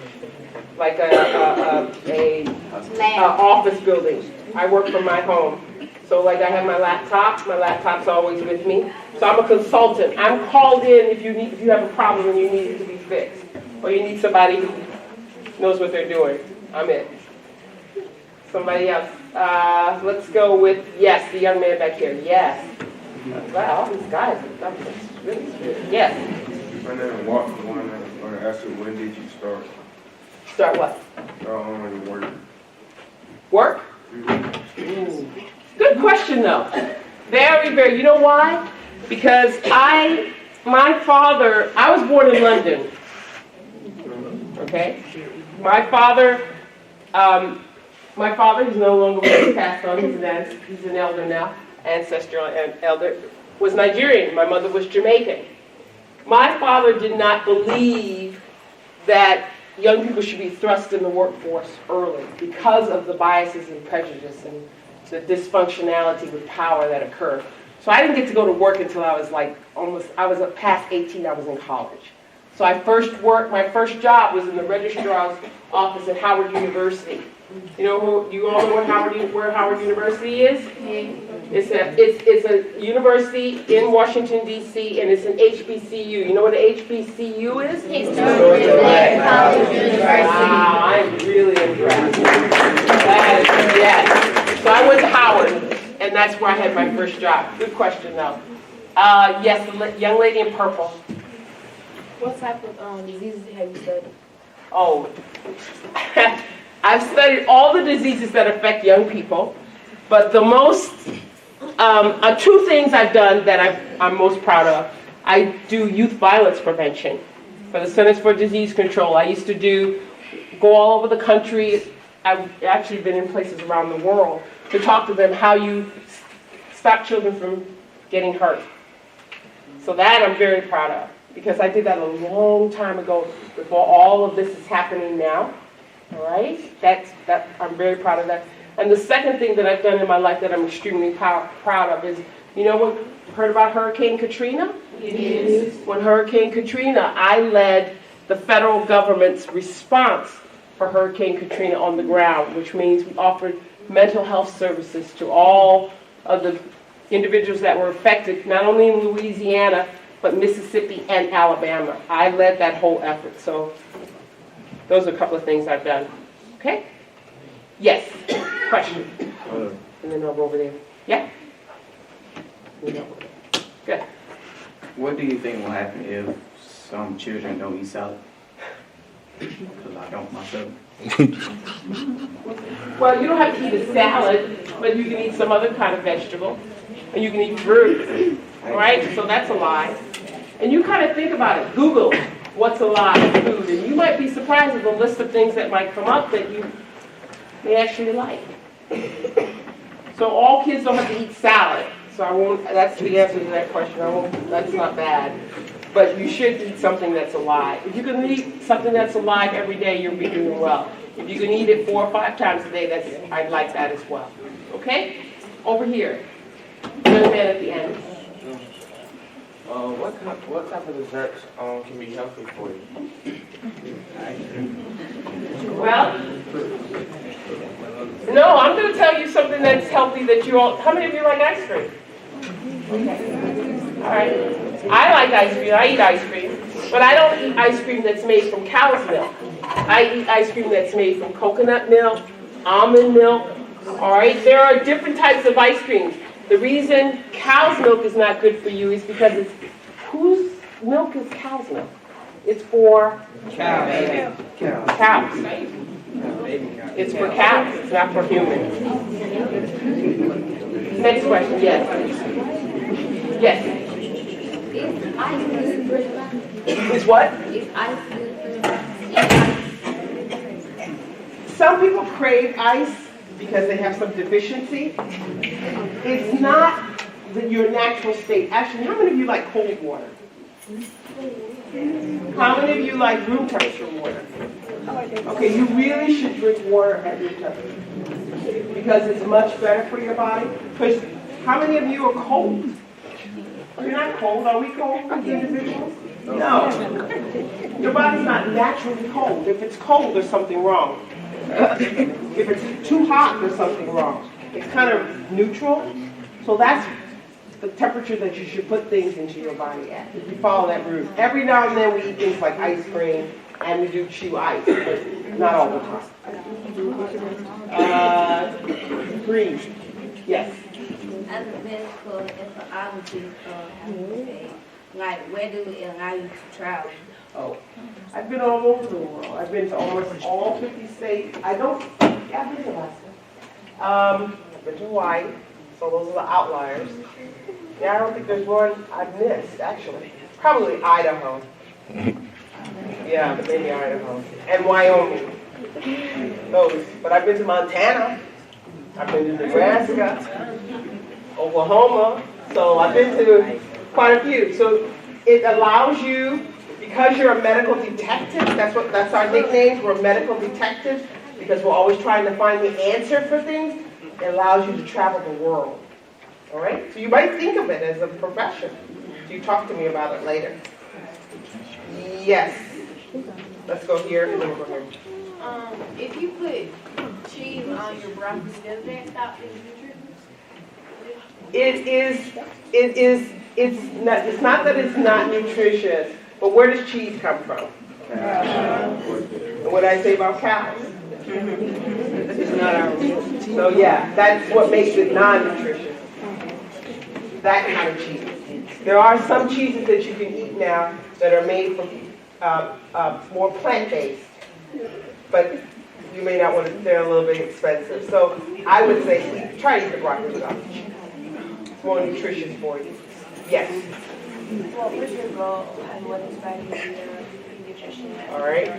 office building. I work from my home. So like I have my laptop's always with me. So I'm a consultant. I'm called in if you have a problem and you need it to be fixed, or you need somebody who knows what they're doing. I'm it. Somebody else. Let's go with, yes, the young man back here. Yes. Wow, all these guys are really good. Yes. My name is Walter. I want to ask you, when did you start? Start what? Work. Work? Mm. Good question, though. Very, very. You know why? Because I My father, I was born in London. Okay? My father, who's no longer with us, passed on, he's an elder now, ancestral elder, was Nigerian. My mother was Jamaican. My father did not believe that young people should be thrust in the workforce early because of the biases and prejudice and the dysfunctionality with power that occurred. So I didn't get to go to work until I was past 18, I was in college. So my first job was in the registrar's office at Howard University. You all know where Howard University is? It's a university in Washington, D.C., and it's an HBCU. You know what an HBCU is? Wow, I'm really impressed. Yes. So I went to Howard, and that's where I had my first job. Good question, though. Yes, the young lady in purple. What type of diseases have you studied? Oh, I've studied all the diseases that affect young people, but the most, two things I've done that I'm most proud of. I do youth violence prevention for the Centers for Disease Control. I used to go all over the country. I've actually been in places around the world to talk to them how you stop children from getting hurt. So that I'm very proud of, because I did that a long time ago before all of this is happening now. All right? I'm very proud of that. And the second thing that I've done in my life that I'm extremely proud of is, heard about Hurricane Katrina? Yes. When Hurricane Katrina, I led the federal government's response for Hurricane Katrina on the ground, which means we offered mental health services to all of the individuals that were affected, not only in Louisiana, but Mississippi and Alabama. I led that whole effort. So those are a couple of things I've done. Okay? Yes. Question. And then I'll go over there. Yeah? Good. What do you think will happen if some children don't eat salad? Because I don't myself. Well, you don't have to eat a salad, but you can eat some other kind of vegetable. And you can eat fruit. All right? So that's a lie. And you kind of think about it. Google what's a live food, and you might be surprised at the list of things that might come up that you may actually like. So all kids don't have to eat salad. So I won't, that's the answer to that question. That's not bad. But you should eat something that's alive. If you can eat something that's alive every day, you'll be doing well. If you can eat it 4 or 5 times a day, I'd like that as well. Okay? Over here. Young man at the end. What type of desserts can be healthy for you? Well, no, I'm going to tell you something that's healthy that you all, how many of you like ice cream? Okay. All right. I like ice cream. I eat ice cream. But I don't eat ice cream that's made from cow's milk. I eat ice cream that's made from coconut milk, almond milk. All right. There are different types of ice creams. The reason cow's milk is not good for you is because whose milk is cow's milk? It's for cows. Cows. It's for cows. It's not for humans. Next question. Yes. Yes. Is ice good for your body? Is what? Is ice good for your body? Some people crave ice because they have some deficiency. It's not your natural state. Actually, how many of you like cold water? How many of you like room temperature water? Okay, you really should drink water at room temperature because it's much better for your body. Because how many of you are cold? You're not cold. Are we cold as individuals? No. Your body's not naturally cold. If it's cold, there's something wrong. If it's too hot, there's something wrong. It's kind of neutral. So that's the temperature that you should put things into your body at. If you follow that route. Every now and then we eat things like ice cream and we do chew ice, but not all the time. Green. Yes. As a medical anthropologist, like where do it allow you to travel? Oh, I've been all over the world. I've been to almost all 50 states. I've been to Alaska. I've been to Hawaii, so those are the outliers. Yeah, I don't think there's one I've missed, actually. Probably Idaho. Yeah, maybe Idaho. And Wyoming. Those. But I've been to Montana. I've been to Nebraska, Oklahoma. So I've been to quite a few. So it allows you, because you're a medical detective, that's our nickname, we're medical detectives, because we're always trying to find the answer for things. It allows you to travel the world. All right? So you might think of it as a profession. So you talk to me about it later. Yes. Let's go here and then we'll go here. If you put cheese on your broccoli, does that stop the nutrition? It's not that it's not nutritious, but where does cheese come from? What did I say about cows? It's not our. So yeah, that's what makes it non-nutritious. That kind of cheese. There are some cheeses that you can eat now that are made from more plant-based, but you may not want to. They're a little bit expensive. So I would say try to eat the broccoli without the cheese. It's more nutritious for you. Yes. What was your goal and what inspired you to be nutrition? All right.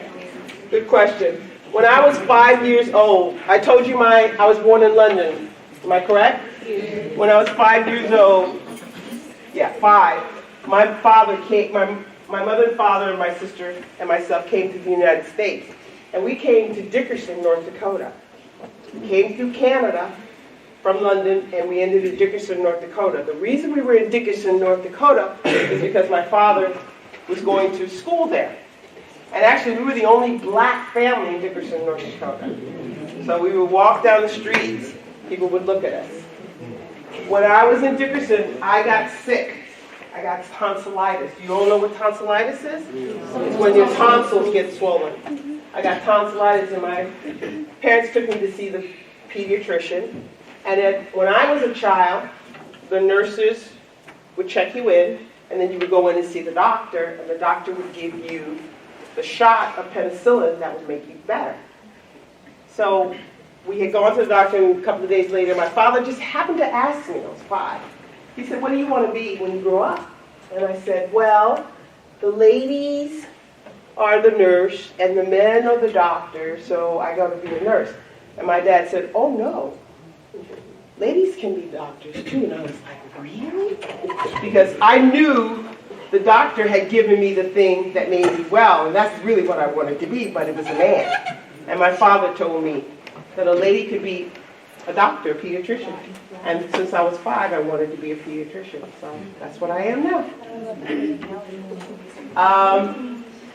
Good question. When I was 5 years old, I told you I was born in London. Am I correct? When I was 5 years old, 5, my father came, my mother and father and my sister and myself came to the United States. And we came to Dickerson, North Dakota. We came through Canada from London, and we ended in Dickerson, North Dakota. The reason we were in Dickerson, North Dakota is because my father was going to school there. And actually, we were the only black family in Dickerson, North Dakota. So we would walk down the streets, people would look at us. When I was in Dickerson, I got sick. I got tonsillitis. You all know what tonsillitis is? It's when your tonsils get swollen. I got tonsillitis, and my parents took me to see the pediatrician. And when I was a child, the nurses would check you in, and then you would go in and see the doctor, and the doctor would give you the shot of penicillin that would make you better. So we had gone to the doctor, and a couple of days later, my father just happened to ask me, I was 5. He said, "What do you want to be when you grow up?" And I said, "Well, the ladies are the nurse, and the men are the doctor, so I got to be a nurse." And my dad said, "Oh, no. Ladies can be doctors too." And I was like, "Really?" Because I knew the doctor had given me the thing that made me well, and that's really what I wanted to be, but it was a man. And my father told me that a lady could be a doctor, a pediatrician. And since I was 5, I wanted to be a pediatrician, so that's what I am now.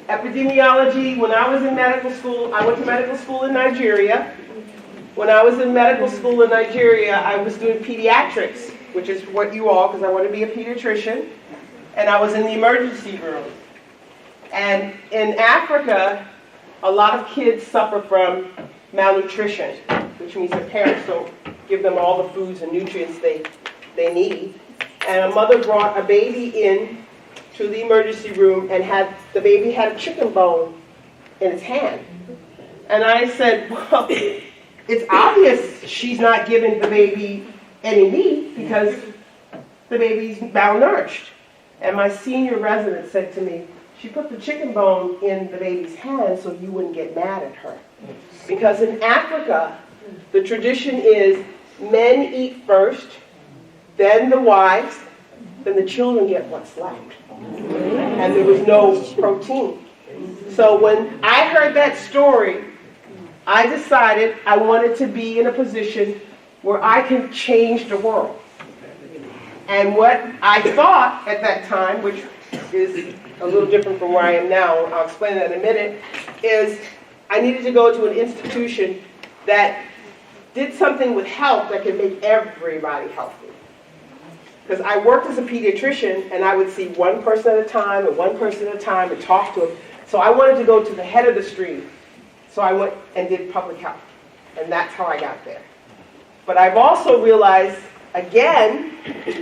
Epidemiology, when I was in medical school, I went to medical school in Nigeria. When I was in medical school in Nigeria, I was doing pediatrics, which is what you all, because I want to be a pediatrician. And I was in the emergency room. And in Africa, a lot of kids suffer from malnutrition, which means their parents don't give them all the foods and nutrients they need. And a mother brought a baby in to the emergency room, and the baby had a chicken bone in its hand. And I said, "Well, it's obvious she's not giving the baby any meat because the baby's malnourished." And my senior resident said to me, "She put the chicken bone in the baby's hand so you wouldn't get mad at her." Because in Africa, the tradition is men eat first, then the wives, then the children get what's left. And there was no protein. So when I heard that story, I decided I wanted to be in a position where I can change the world. And what I thought at that time, which is a little different from where I am now, I'll explain that in a minute, is I needed to go to an institution that did something with health that could make everybody healthy. Because I worked as a pediatrician, and I would see one person at a time and one person at a time and talk to them. So I wanted to go to the head of the stream. So I went and did public health, and that's how I got there. But I've also realized, again,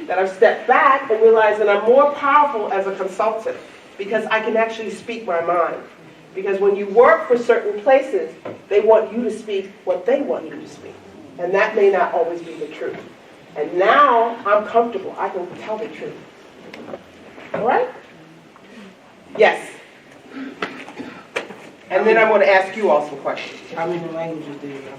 that I've stepped back and realized that I'm more powerful as a consultant because I can actually speak my mind. Because when you work for certain places, they want you to speak what they want you to speak. And that may not always be the truth. And now I'm comfortable. I can tell the truth. All right? Yes. And then I'm going to ask you all some questions. How many languages do you know?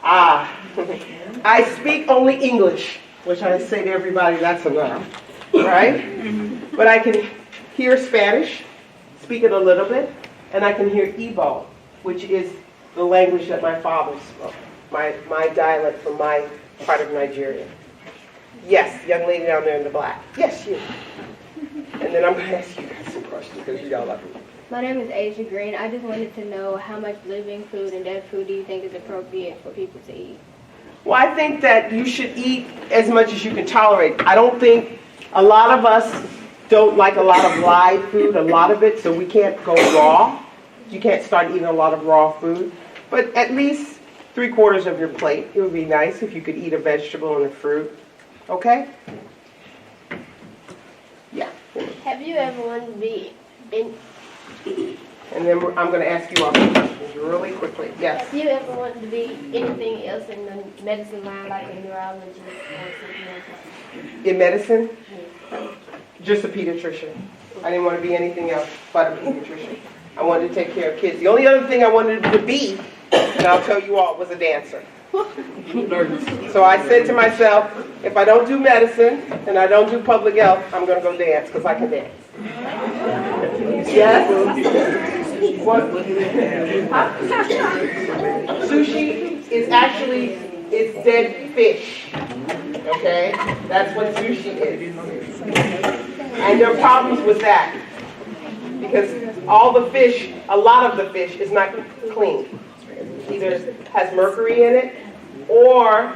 I speak only English, which I say to everybody, that's enough, right? But I can hear Spanish, speak it a little bit, and I can hear Igbo, which is the language that my father spoke, my dialect from my part of Nigeria. Yes, young lady down there in the black. Yes, you. And then I'm going to ask you guys some questions because you all love me. My name is Asia Green. I just wanted to know how much living food and dead food do you think is appropriate for people to eat? Well, I think that you should eat as much as you can tolerate. I don't think a lot of us don't like a lot of live food, a lot of it, so we can't go raw. You can't start eating a lot of raw food. But at least 3/4 of your plate. It would be nice if you could eat a vegetable and a fruit. Okay? Yeah. Have you ever wanted to be in... And then I'm going to ask you all some questions really quickly. Yes? Have you ever wanted to be anything else in the medicine line, like a neurologist or something like that? In medicine? Just a pediatrician. I didn't want to be anything else but a pediatrician. I wanted to take care of kids. The only other thing I wanted to be, and I'll tell you all, was a dancer. So I said to myself, if I don't do medicine and I don't do public health, I'm going to go dance because I can dance. Yes? What? Sushi is actually, it's dead fish. Okay? That's what sushi is. And there are problems with that. Because all the fish, a lot of the fish is not clean. Either has mercury in it, or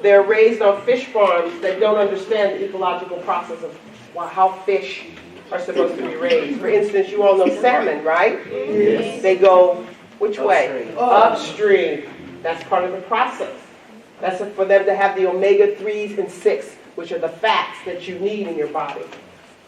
they're raised on fish farms that don't understand the ecological process of how fish are supposed to be raised. For instance, you all know salmon, right? Yes. They go which way? Upstream. That's part of the process. That's for them to have the omega-3s and 6, which are the fats that you need in your body.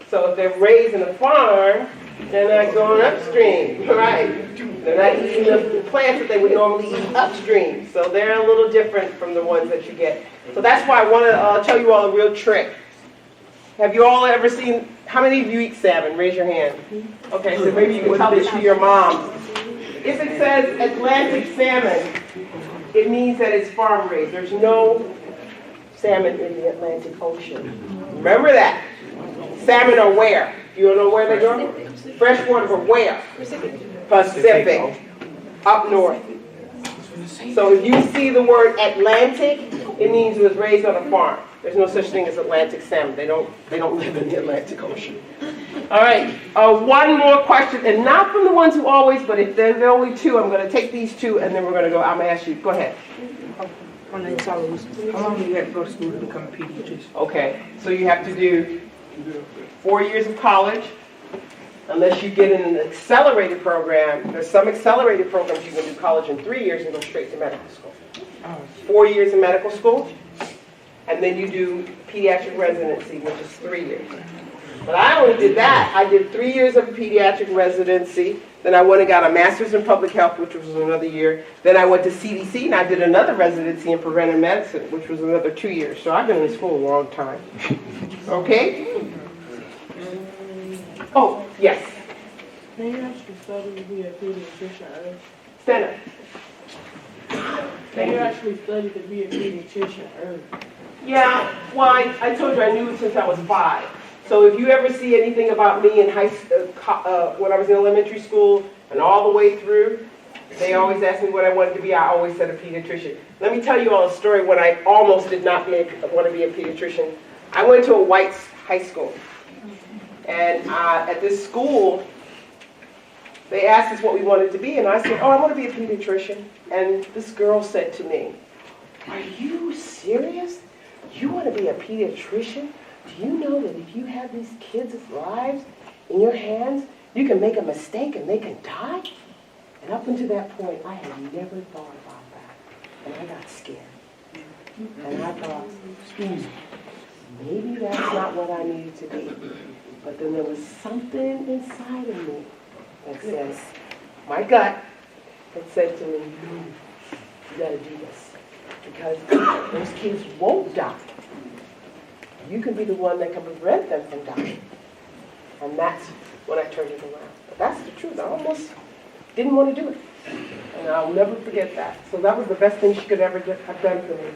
So if they're raised in a farm, they're not going upstream, right? They're not eating the plants that they would normally eat upstream. So they're a little different from the ones that you get. So that's why I want to tell you all a real trick. Have you all ever seen, how many of you eat salmon? Raise your hand. Okay, so maybe you can tell this to your mom. If it says Atlantic salmon, it means that it's farm raised. There's no salmon in the Atlantic Ocean. Remember that. Salmon are where? You don't know where they grow? Freshwater, but where? Pacific. Up north. So if you see the word Atlantic, it means it was raised on a farm. There's no such thing as Atlantic salmon. They don't live in the Atlantic Ocean. All right. One more question, and not from the ones who always, but if there's only two, I'm going to take these two, and then we're going to go. I'm going to ask you. Go ahead. My name's Carlos. How long do you have to go to school to become a pediatrician? Okay. So you have to do 4 years of college, unless you get in an accelerated program. There's some accelerated programs you can do college in 3 years and go straight to medical school. 4 years in medical school, and then you do pediatric residency, which is 3 years. But I only did that. I did 3 years of pediatric residency. Then I went and got a master's in public health, which was another year. Then I went to CDC and I did another residency in preventive medicine, which was another 2 years. So I've been in school a long time. Okay? Oh, yes. Can you actually study to be a pediatrician early? Stand up. Can you actually study to be a pediatrician early? Yeah, well, I told you I knew it since I was 5. So if you ever see anything about me in when I was in elementary school and all the way through, they always asked me what I wanted to be. I always said a pediatrician. Let me tell you all a story when I almost did not want to be a pediatrician. I went to a white high school. And at this school, they asked us what we wanted to be. And I said, oh, I want to be a pediatrician. And this girl said to me, are you serious? You want to be a pediatrician? Do you know that if you have these kids' lives in your hands, you can make a mistake and they can die? And up until that point, I had never thought about that. And I got scared. And I thought, maybe that's not what I needed to be. But then there was something inside of me that says, my gut, that said to me, you got to do this. Because those kids won't die. You can be the one that can prevent them from dying. And that's when I turned it around. But that's the truth. I almost didn't want to do it. And I'll never forget that. So that was the best thing she could ever have done for me.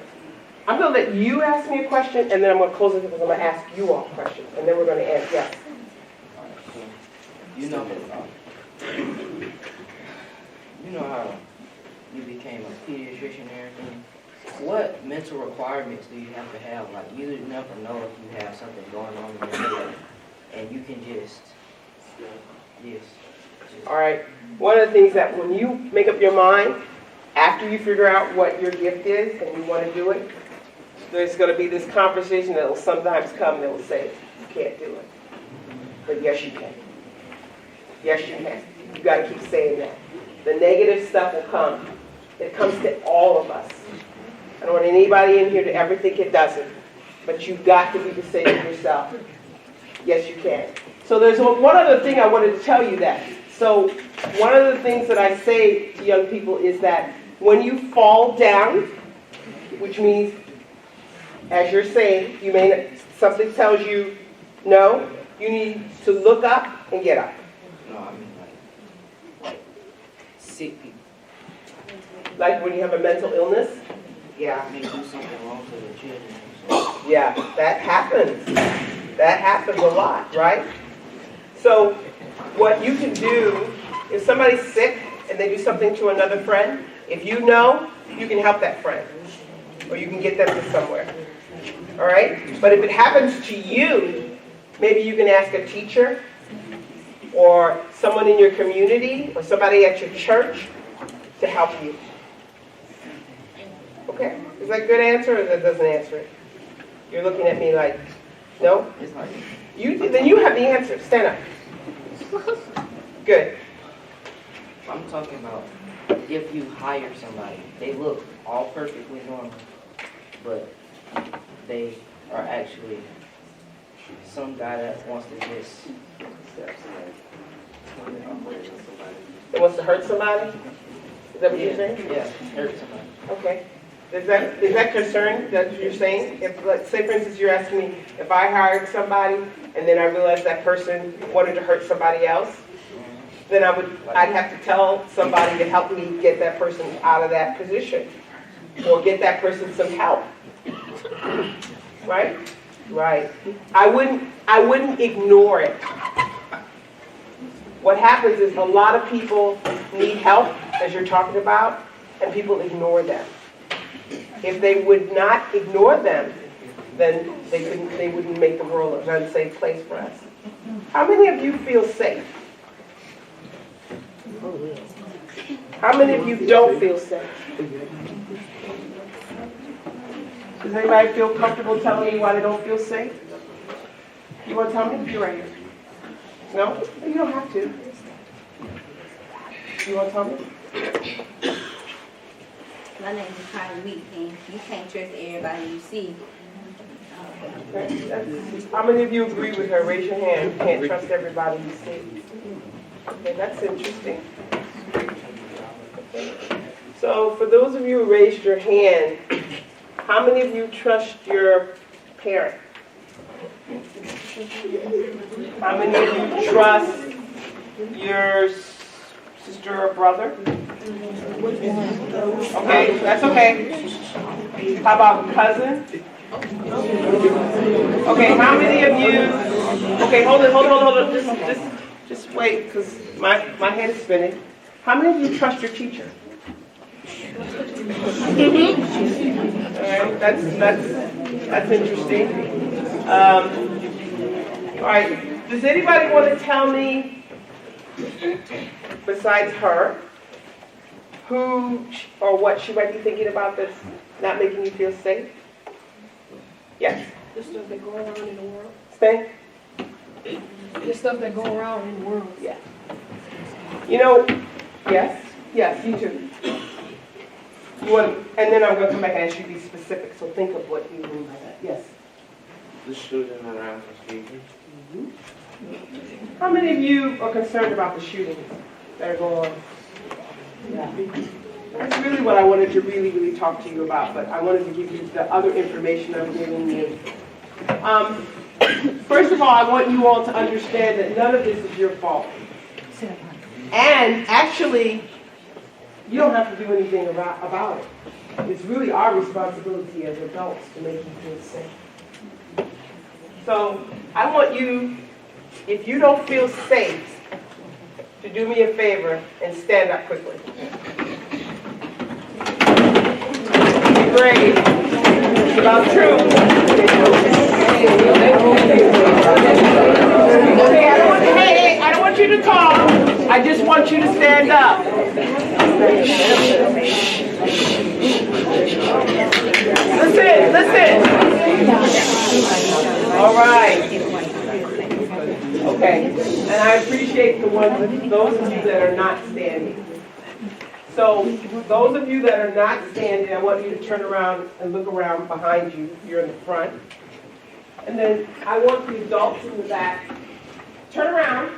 I'm going to let you ask me a question, and then I'm going to close it because I'm going to ask you all questions. And then we're going to ask, yes. You know how you became a pediatrician and everything? What mental requirements do you have to have? Like, you never know if you have something going on in your head, and you can just. All right. One of the things that when you make up your mind, after you figure out what your gift is and you want to do it, there's going to be this conversation that will sometimes come that will say, you can't do it. But yes, you can. Yes, you can. You got to keep saying that. The negative stuff will come. It comes to all of us. I don't want anybody in here to ever think it doesn't. But you've got to be the same as yourself. Yes, you can. So there's one other thing I wanted to tell you that. So one of the things that I say to young people is that when you fall down, which means, as you're saying, something tells you no, you need to look up and get up. No, I mean like sick people. Like when you have a mental illness? Yeah. They do something wrong to the children. Yeah, that happens. That happens a lot, right? So what you can do, if somebody's sick and they do something to another friend, if you know, you can help that friend. Or you can get them to somewhere. All right? But if it happens to you, maybe you can ask a teacher or someone in your community or somebody at your church to help you. Okay? Is that a good answer or that doesn't answer it? You're looking at me like, no? Then you have the answer. Stand up. Good. I'm talking about if you hire somebody, they look all perfectly normal, but they are actually some guy that wants to just It wants to hurt somebody? Is that what you're saying? Yeah, hurt somebody. Okay. Is that concerning that you're saying? If, let's say, for instance, you're asking me if I hired somebody and then I realized that person wanted to hurt somebody else, then I'd have to tell somebody to help me get that person out of that position or get that person some help. Right? Right. I wouldn't ignore it. What happens is a lot of people need help, as you're talking about, and people ignore them. If they would not ignore them, then they wouldn't make the world an unsafe place for us. How many of you feel safe? How many of you don't feel safe? Does anybody feel comfortable telling me why they don't feel safe? You want to tell me? You're right here. No? You don't have to. You want to tell me? My name is Connie Week, and you can't trust everybody you see. How many of you agree with her? Raise your hand. You can't trust everybody you see. Okay, that's interesting. Okay. So for those of you who raised your hand, how many of you trust your parent? How many of you trust your sister or brother? Okay, that's okay. How about cousin? Okay, how many of you? Okay, hold on. Just wait, because my head is spinning. How many of you trust your teacher? All right, that's interesting. All right, does anybody want to tell me, besides her, who or what she might be thinking about that's not making you feel safe? Yes? The stuff that go around in the world. Stay? The stuff that go around in the world. Yeah. You know, yes, you too. And then I'm going to come back and ask you to be specific, so think of what you mean by that. Yes? The shooting around the street. How many of you are concerned about the shootings that are going on? Yeah. That's really what I wanted to really talk to you about, but I wanted to give you the other information I'm giving you. First of all, I want you all to understand that none of this is your fault. And actually, you don't have to do anything about it. It's really our responsibility as adults to make you feel safe. So I want you, if you don't feel safe, to do me a favor and stand up quickly. Be brave. It's about truth. Okay, I don't want you to talk. I just want you to stand up. Listen. All right. Okay, and I appreciate those of you that are not standing. So, those of you that are not standing, I want you to turn around and look around behind you. You're in the front. And then I want the adults in the back, turn around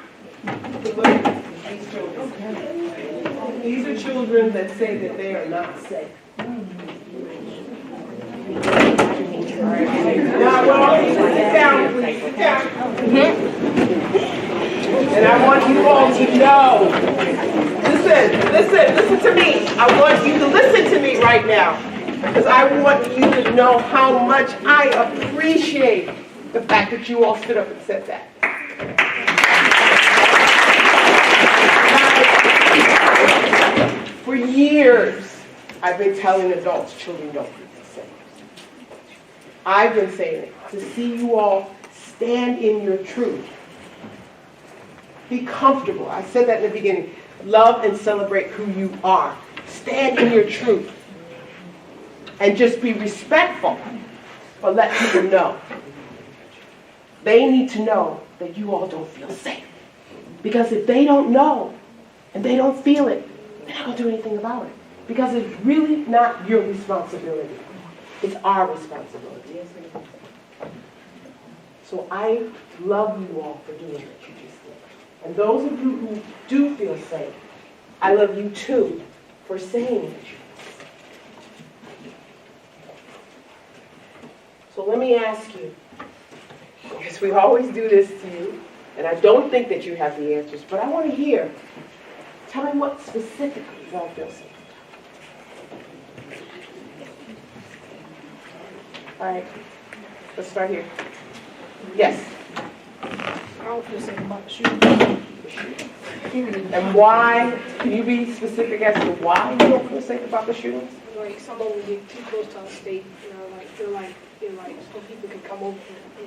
to look at these children. These are children that say that they are not safe. All right. Now, I want you to sit down, please. Sit down. And I want you all to know. Listen to me. I want you to listen to me right now. Because I want you to know how much I appreciate the fact that you all stood up and said that. For years, I've been telling adults, children don't feel safe. I've been saying it, to see you all stand in your truth. Be comfortable. I said that in the beginning. Love and celebrate who you are. Stand in your truth. And just be respectful, but let people know. They need to know that you all don't feel safe. Because if they don't know, and they don't feel it, they're not going to do anything about it. Because it's really not your responsibility. It's our responsibility. So I love you all for doing what you just did. And those of you who do feel safe, I love you too for saying that you feel safe. So let me ask you, because we always do this to you, and I don't think that you have the answers, but I want to hear. Tell me what specifically you don't feel safe. All right, let's start here. Yes. I don't feel safe about the shooting. And why? Can you be specific as to why you don't feel safe about the shootings? Like some of them get too close to our state, like feel like some people can come over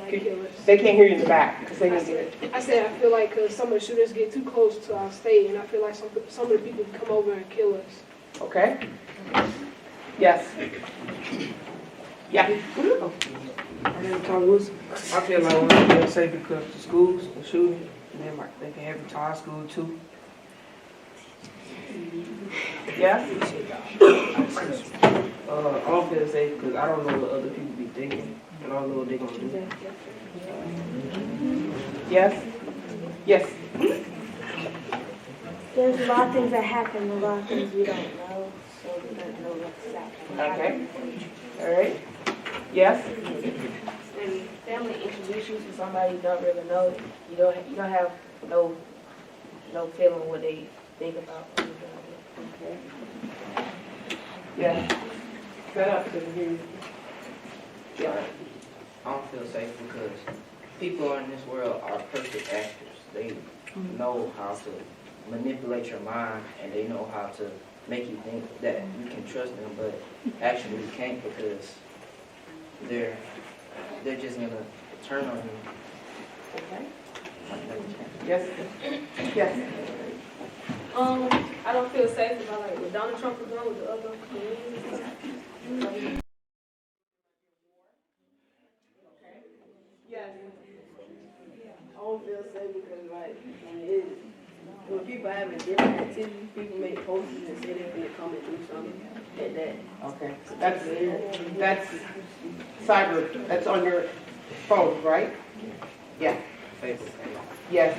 and kill us. They can't hear you in the back because they didn't get it. I said I feel like some of the shooters get too close to our state, and I feel like some of the people can come over and kill us. Okay. Yes. Yeah. I feel like when I feel safe because the schools, the shooting, and then they can happen to our school too. Yeah? I don't feel safe because I don't know what other people be thinking, and I don't know what they're going to do. Yes? Yes? There's a lot of things that happen, a lot of things we don't know, so we don't know what's happening. Okay. All right. Yes? When family introduces you to somebody you don't really know, you don't have no feeling what they think about what you're doing. Okay. Yeah. Set up to hear. Yeah. I don't feel safe because people in this world are perfect actors. They know how to manipulate your mind, and they know how to make you think that you can trust them, but actually you can't because they're just gonna turn on you. Okay. Yes. Yes. I don't feel safe about like what Donald Trump was doing with the other communities. Yes. I don't feel safe because when people having different activities, people make posters and say they're going to come and do something like that. Okay. That's cyber. That's on your phone, right? Yeah. Yes.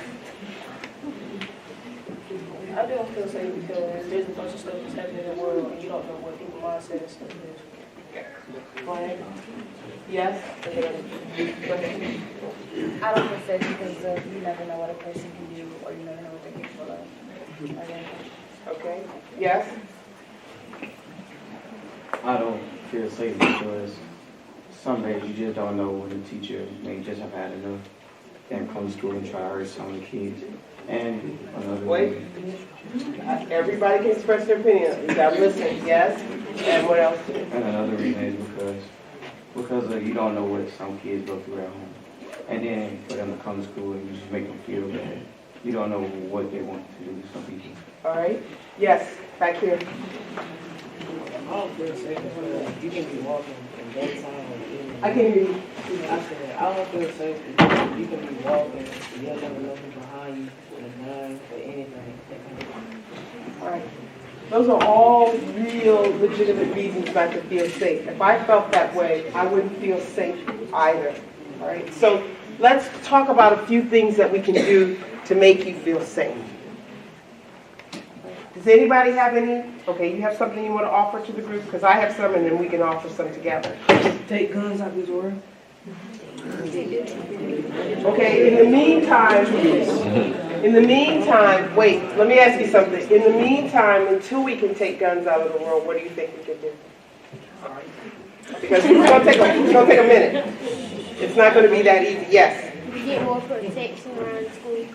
I don't feel safe because there's a bunch of stuff that's happening in the world and you don't know what people's mindset and stuff is. Go ahead. Yes? Go ahead. I don't feel safe because you never know what a person can do or you never know what they're capable of. Okay. Yes? I don't feel safe because some days you just don't know when the teacher may just have had enough and come to school and try to hurt some of the kids. And another Wait. Everybody can express their opinion. You got to listen. Yes? And what else? And another reason is because you don't know what some kids go through at home. And then for them to come to school and you just make them feel bad. You don't know what they want to do to some people. All right. Yes. Back here. I don't feel safe because you can be walking in daytime or evening. I can hear you. I said, I don't feel safe because you can be walking, you have never nothing behind you with a gun or anything. All right. Those are all real legitimate reasons not to feel safe. If I felt that way, I wouldn't feel safe either. All right. So let's talk about a few things that we can do to make you feel safe. Does anybody have any? Okay, you have something you want to offer to the group? Because I have some and then we can offer some together. Take guns out this world. Okay, in the meantime, wait, let me ask you something. In the meantime, until we can take guns out of the world, what do you think we can do? Because it's going to take a minute. It's not going to be that easy. Yes? Get more protection around school.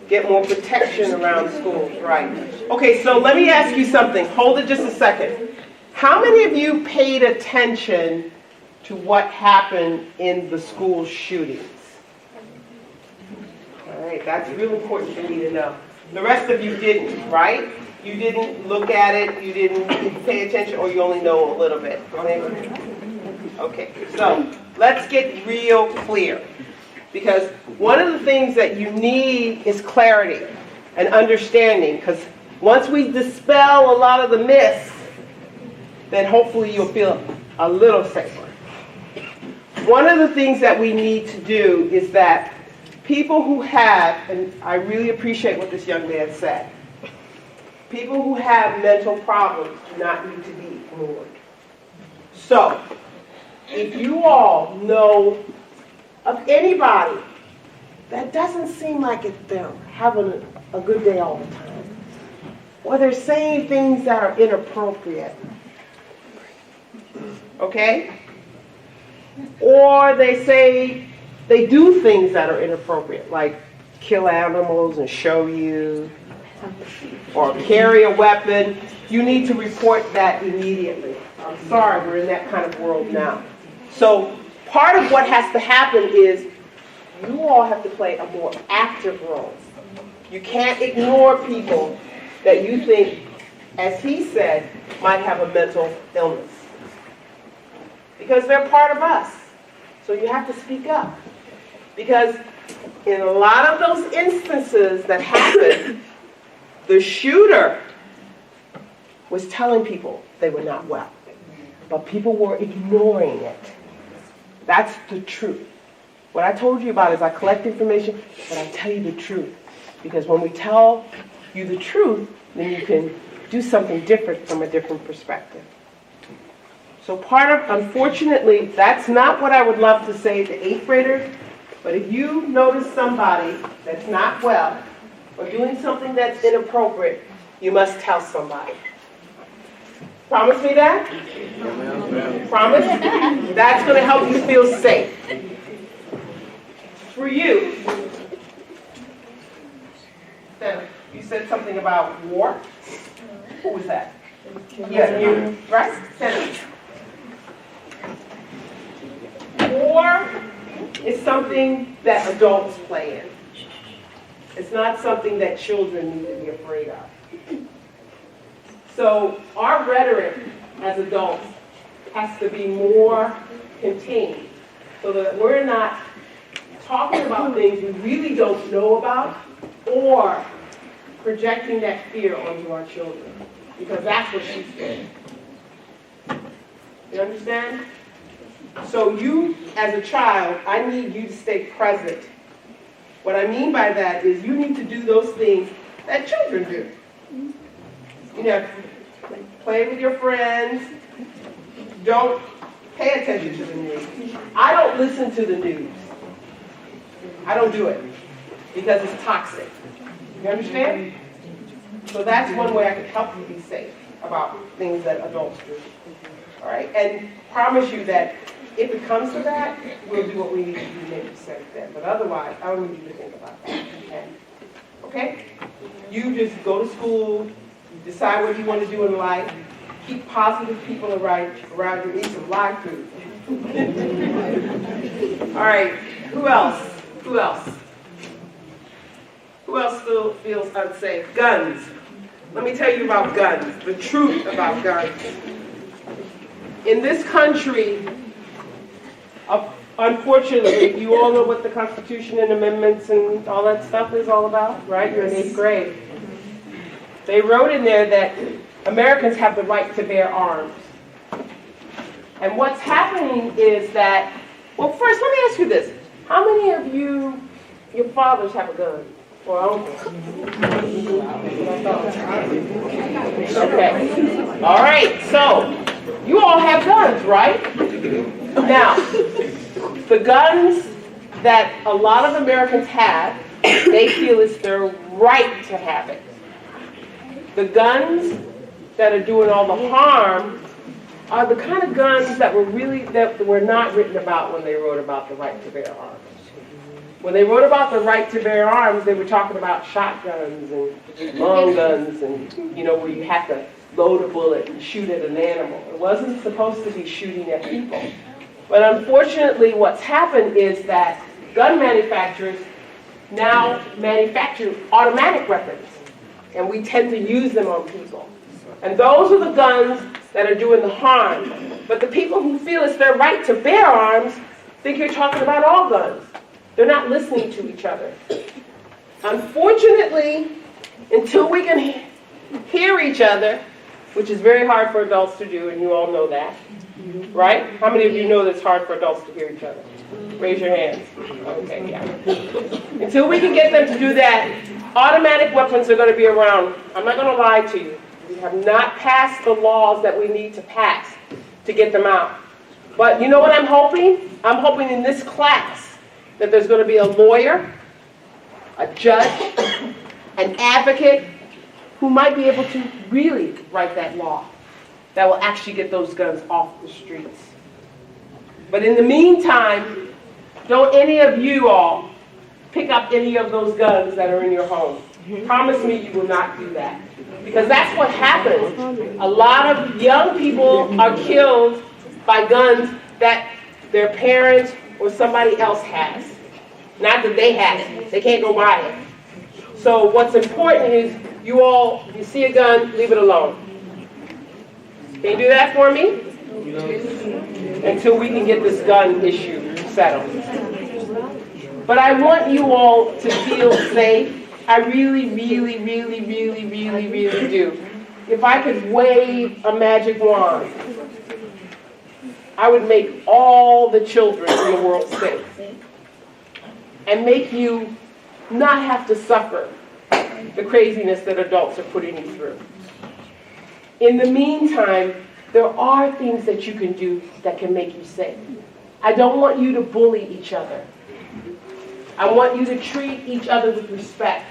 Get more protection around schools, right. Okay, so let me ask you something. Hold it just a second. How many of you paid attention to what happened in the school shootings? All right, that's real important for me to know. The rest of you didn't, right? You didn't look at it, you didn't pay attention, or you only know a little bit. Okay, so let's get real clear. Because one of the things that you need is clarity and understanding. Because once we dispel a lot of the myths, then hopefully you'll feel a little safer. One of the things that we need to do is that people who have, and I really appreciate what this young man said, people who have mental problems do not need to be ignored. So, if you all know of anybody that doesn't seem like they're having a good day all the time, or they're saying things that are inappropriate, okay? Or they say they do things that are inappropriate, like kill animals and show you, or carry a weapon, you need to report that immediately. I'm sorry, we're in that kind of world now. So part of what has to happen is you all have to play a more active role. You can't ignore people that you think, as he said, might have a mental illness. Because they're part of us. So you have to speak up. Because in a lot of those instances that happened, the shooter was telling people they were not well. But people were ignoring it. That's the truth. What I told you about is I collect information, but I tell you the truth. Because when we tell you the truth, then you can do something different from a different perspective. So unfortunately, that's not what I would love to say to 8th graders, but if you notice somebody that's not well or doing something that's inappropriate, you must tell somebody. Promise me that? Promise? That's going to help you feel safe. For you, you said something about war. What was that? Yeah, you, right? War is something that adults play in. It's not something that children need to be afraid of. So our rhetoric as adults has to be more contained so that we're not talking about things we really don't know about or projecting that fear onto our children, because that's what she's doing. You understand? So you, as a child, I need you to stay present. What I mean by that is you need to do those things that children do. You know, play with your friends. Don't pay attention to the news. I don't listen to the news. I don't do it because it's toxic. You understand? So that's one way I can help you be safe about things that adults do. All right? And promise you that if it comes to that, we'll do what we need to do to make you safe then. But otherwise, I don't need you to think about that. Okay? You just go to school, decide what you want to do in life, keep positive people around you, eat some live food. All right, who else? Who else? Who else still feels unsafe? Guns. Let me tell you about guns, the truth about guns. In this country, unfortunately, you all know what the Constitution and amendments and all that stuff is all about, right? You're in 8th grade. They wrote in there that Americans have the right to bear arms. And what's happening is that, well, first, let me ask you this. How many of you, your fathers have a gun? Or uncles? Okay. All right, so you all have guns, right? Now, the guns that a lot of Americans have, they feel it's their right to have it. The guns that are doing all the harm are the kind of guns that were not written about when they wrote about the right to bear arms. When they wrote about the right to bear arms, they were talking about shotguns and long guns and, you know, where you have to load a bullet and shoot at an animal. It wasn't supposed to be shooting at people. But unfortunately, what's happened is that gun manufacturers now manufacture automatic weapons, and we tend to use them on people. And those are the guns that are doing the harm. But the people who feel it's their right to bear arms think you're talking about all guns. They're not listening to each other. Unfortunately, until we can hear each other, which is very hard for adults to do, and you all know that, right? How many of you know that it's hard for adults to hear each other? Raise your hands. Okay, yeah. Until we can get them to do that, automatic weapons are going to be around. I'm not going to lie to you. We have not passed the laws that we need to pass to get them out. But you know what I'm hoping? I'm hoping in this class that there's going to be a lawyer, a judge, an advocate who might be able to really write that law that will actually get those guns off the streets. But in the meantime, don't any of you all pick up any of those guns that are in your home. Promise me you will not do that. Because that's what happens. A lot of young people are killed by guns that their parents or somebody else has. Not that they have it. They can't go buy it. So what's important is you all, if you see a gun, leave it alone. Can you do that for me? Until we can get this gun issue settled. But I want you all to feel safe. I really, really, really, really, really, really do. If I could wave a magic wand, I would make all the children in the world safe. And make you not have to suffer the craziness that adults are putting you through. In the meantime, there are things that you can do that can make you safe. I don't want you to bully each other. I want you to treat each other with respect.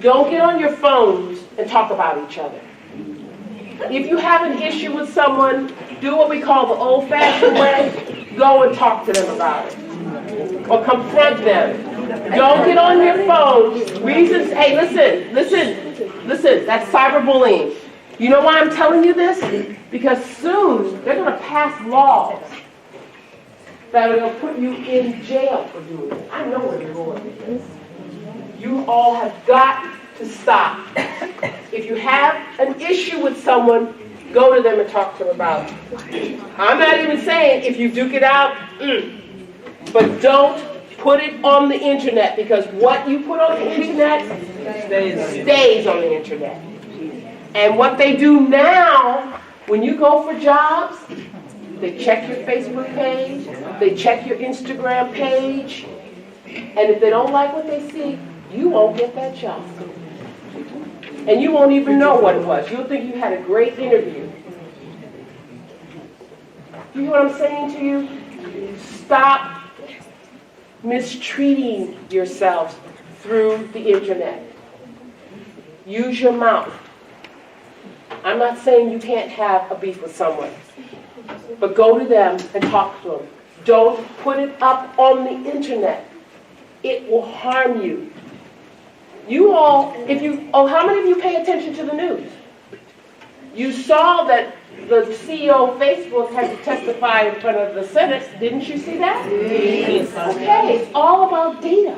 Don't get on your phones and talk about each other. If you have an issue with someone, do what we call the old-fashioned way. Go and talk to them about it. Or confront them. Don't get on your phone. Reasons, hey, listen, that's cyberbullying. You know why I'm telling you this? Because soon they're going to pass laws that are going to put you in jail for doing it. I know where you're going with this. You all have got to stop. If you have an issue with someone, go to them and talk to them about it. I'm not even saying if you duke it out, but don't put it on the internet, because what you put on the internet stays on the internet. And what they do now, when you go for jobs, they check your Facebook page, they check your Instagram page, and if they don't like what they see, you won't get that job. And you won't even know what it was. You'll think you had a great interview. You hear what I'm saying to you? Stop mistreating yourselves through the internet. Use your mouth. I'm not saying you can't have a beef with someone, but go to them and talk to them. Don't put it up on the internet. It will harm you. You all, how many of you pay attention to the news? You saw that the CEO of Facebook had to testify in front of the Senate. Didn't you see that? Yes. Okay, it's all about data.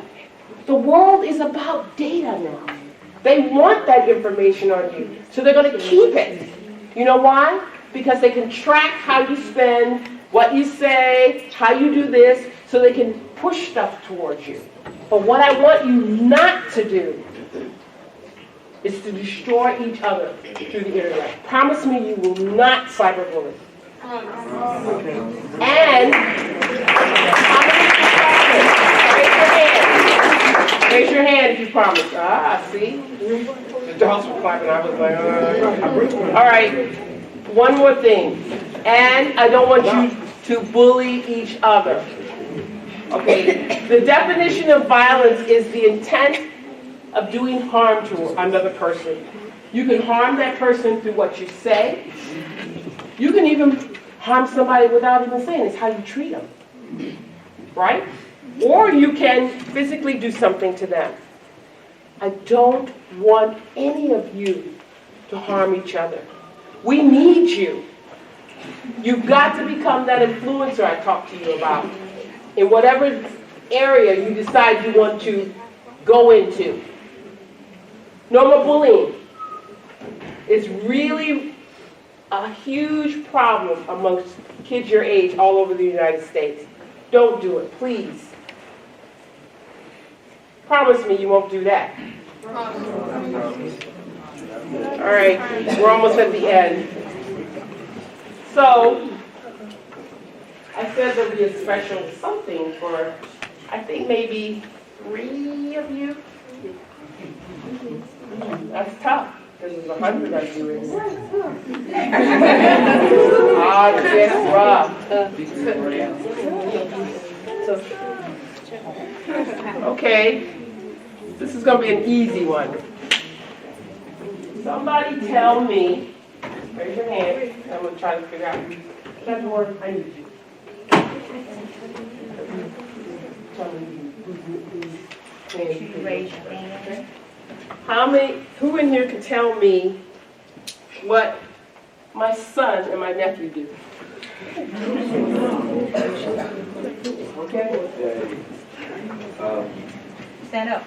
The world is about data now. They want that information on you, so they're going to keep it. You know why? Because they can track how you spend, what you say, how you do this, so they can push stuff towards you. But what I want you not to do is to destroy each other through the internet. Promise me you will not cyberbully. And raise your hand if you promise. See? The dogs were clapping. I was like, all right. One more thing. And I don't want you to bully each other. Okay? The definition of violence is the intent of doing harm to another person. You can harm that person through what you say. You can even harm somebody without even saying. It's how you treat them. Right? Or you can physically do something to them. I don't want any of you to harm each other. We need you. You've got to become that influencer I talked to you about. In whatever area you decide you want to go into. No more bullying. It's really a huge problem amongst kids your age all over the United States. Don't do it, please. Promise me you won't do that. All right, we're almost at the end. So, I said there'll be a special something for, I think maybe 3 of you. That's tough, because there's 100 of you in here. That's rough. Okay, this is going to be an easy one. Somebody tell me, raise your hand, I'm going to try to figure out. That's the word I need you. Raise your hand. Who in here can tell me what my son and my nephew do? Okay. Stand up.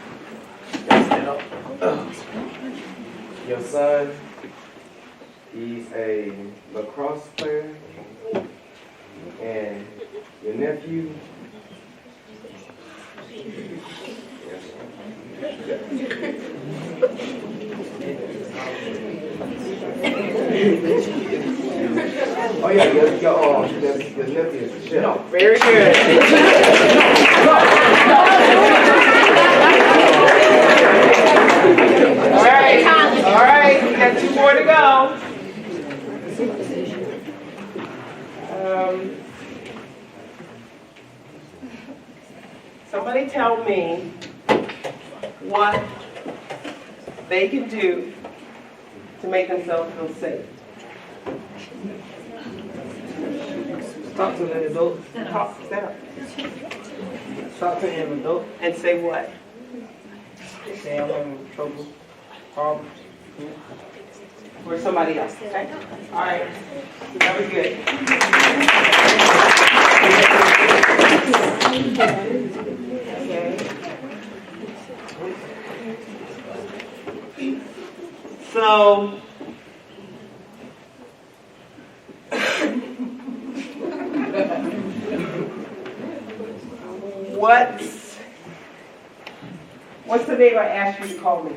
Stand up. Your son, he's a lacrosse player, and your nephew, oh yeah, your nephew is the chef. Very good. All right, we got 2 more to go. Somebody tell me what they can do to make themselves feel safe. Talk to an adult. Stand up. Talk to an adult. And say what? Say I'm having trouble. Problems. Or somebody else. Okay? All right. That was good. Okay. So, what's the name I asked you to call me?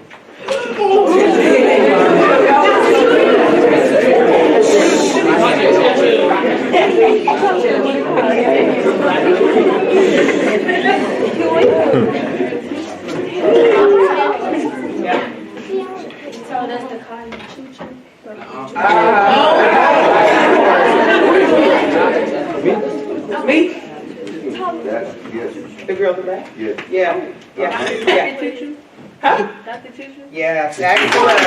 Told us to call you Chu Chu. Yes. The girl in the back? Yes. Yeah, yeah, yeah. Dr. Chu Chu? Huh? Dr. Chu Chu? Yes, excellent.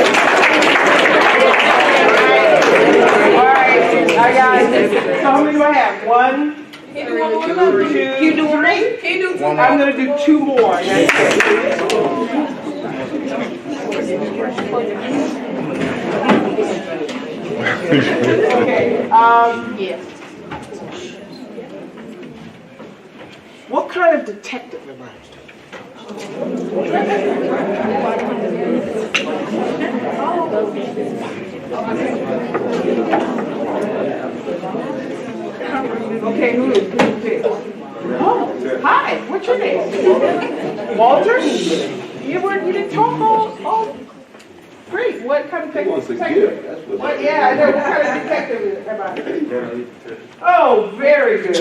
All right, guys, so how many do I have? 1, 2, 3. I'm gonna do 2 more. That's it. Okay, what kind of detective am I? Okay, who? Oh, hi, what's your name? Walter? You didn't talk all great. What kind of detective? What, yeah, I know. What kind of detective am I? Oh, very good.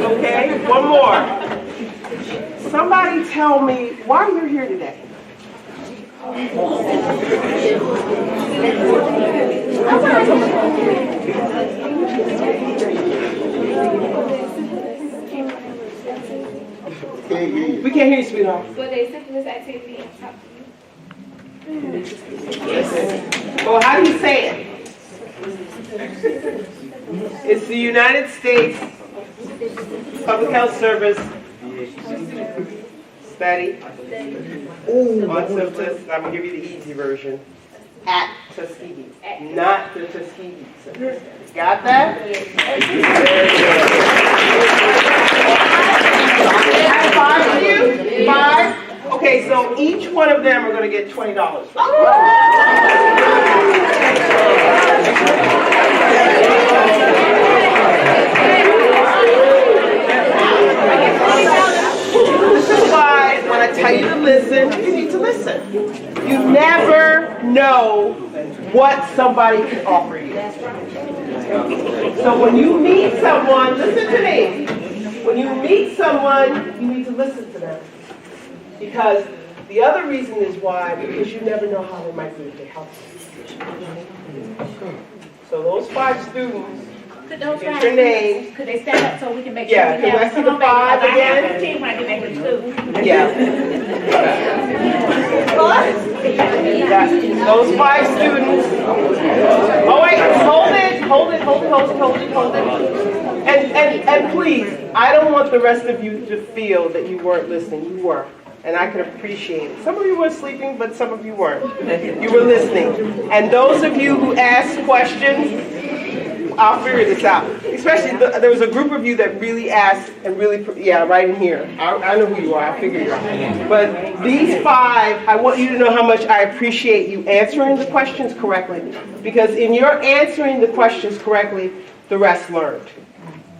Okay, one more. Somebody tell me why you're here today. We can't hear you, sweetheart. For the syphilis activity and talk to you. Well, how do you say it? It's the United States Public Health Service study on syphilis. I'm going to give you the easy version. At Tuskegee, not the Tuskegee. Got that? Five of you? 5? Okay, so each one of them are going to get $20. This is why when I tell you to listen, you need to listen. You never know what somebody can offer you. So when you meet someone, listen to me. When you meet someone, you need to listen to them. Because the other reason is why, because you never know how they might be able to help you. So those 5 students, Could those get guys, your names. could they stand up so we can make sure Yeah, we can I have see the 5 I again? have 15 when I get back to school. Yeah. Those 5 students. Oh wait, hold it. And please, I don't want the rest of you to feel that you weren't listening. You were. And I can appreciate it. Some of you were sleeping, but some of you weren't. You were listening. And those of you who asked questions, I'll figure this out. Especially, there was a group of you that really asked and really, yeah, right in here. I know who you are. I'll figure you out. But these 5, I want you to know how much I appreciate you answering the questions correctly. Because in your answering the questions correctly, the rest learned.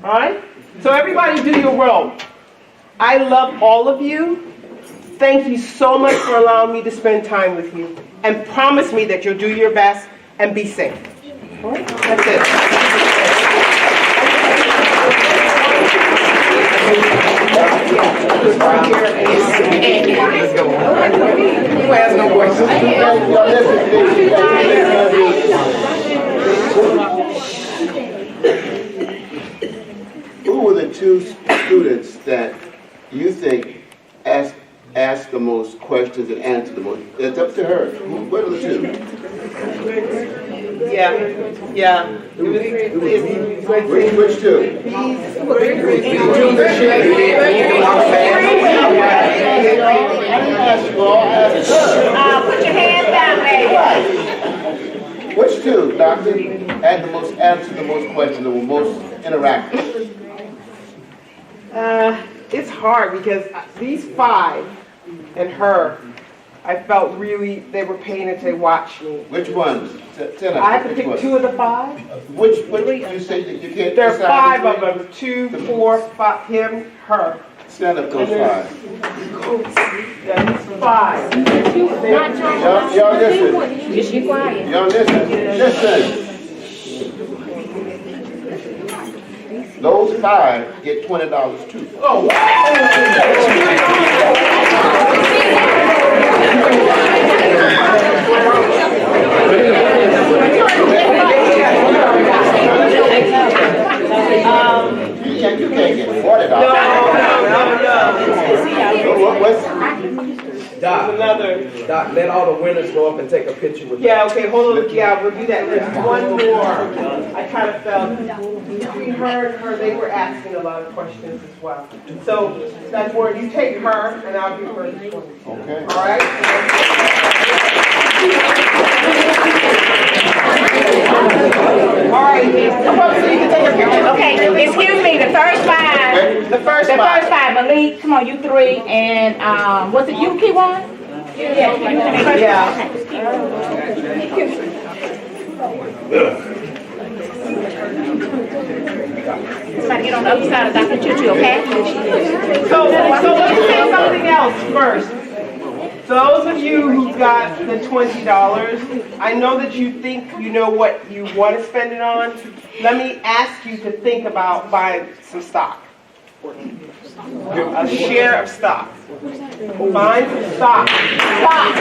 All right? So everybody do your role. I love all of you. Thank you so much for allowing me to spend time with you. And promise me that you'll do your best and be safe. All right? That's it. Who were the 2 students that you think asked the most questions and answered the most? It's up to her. What are the 2? Yeah. Which 2? Put your hands down, baby. Which 2, Doctor, had the most answered the most questions and were most interactive? It's hard because these 5 and her, I felt really, they were paying attention, they watched me. Which ones? Tell us. I have to pick 2 of the 5. Which you say that you can't There are decide 5 of them. 2, 4, 5, him, her. Stand up, those 5. Yeah, 5. Y'all listen. Just be quiet. Y'all listen. Listen. Those 5 get $20 too. Oh, wow. Doc, let all the winners go up and take a picture with them. Yeah, okay, hold on. Yeah, we'll do that. There's one more. I kind of felt, we heard her, they were asking a lot of questions as well. So that's where you take her and I'll give her this one. Okay. All right? All right, come up so you can take a picture. Okay, excuse me, the first five. The first five, Malik, come on, you three, and, what's it, you keep one? Yeah. Somebody get on the other side of Dr. Chu Chu, okay? So let me say something else first. Those of you who got the $20, I know that you think you know what you want to spend it on. Let me ask you to think about buying some stock. A share of stock. Buying some stock. Stock.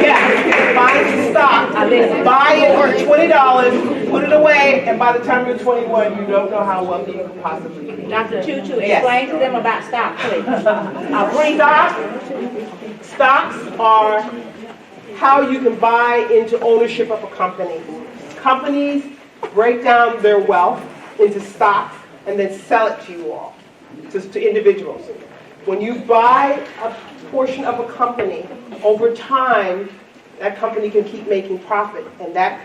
Yeah. Buying some stock. Buy it for $20, put it away, and by the time you're 21, you don't know how wealthy you could possibly be. Dr. Chu Chu, explain to them about stock, please. Stocks are how you can buy into ownership of a company. Companies break down their wealth into stocks and then sell it to you all, to individuals. When you buy a portion of a company, over time, that company can keep making profit, and that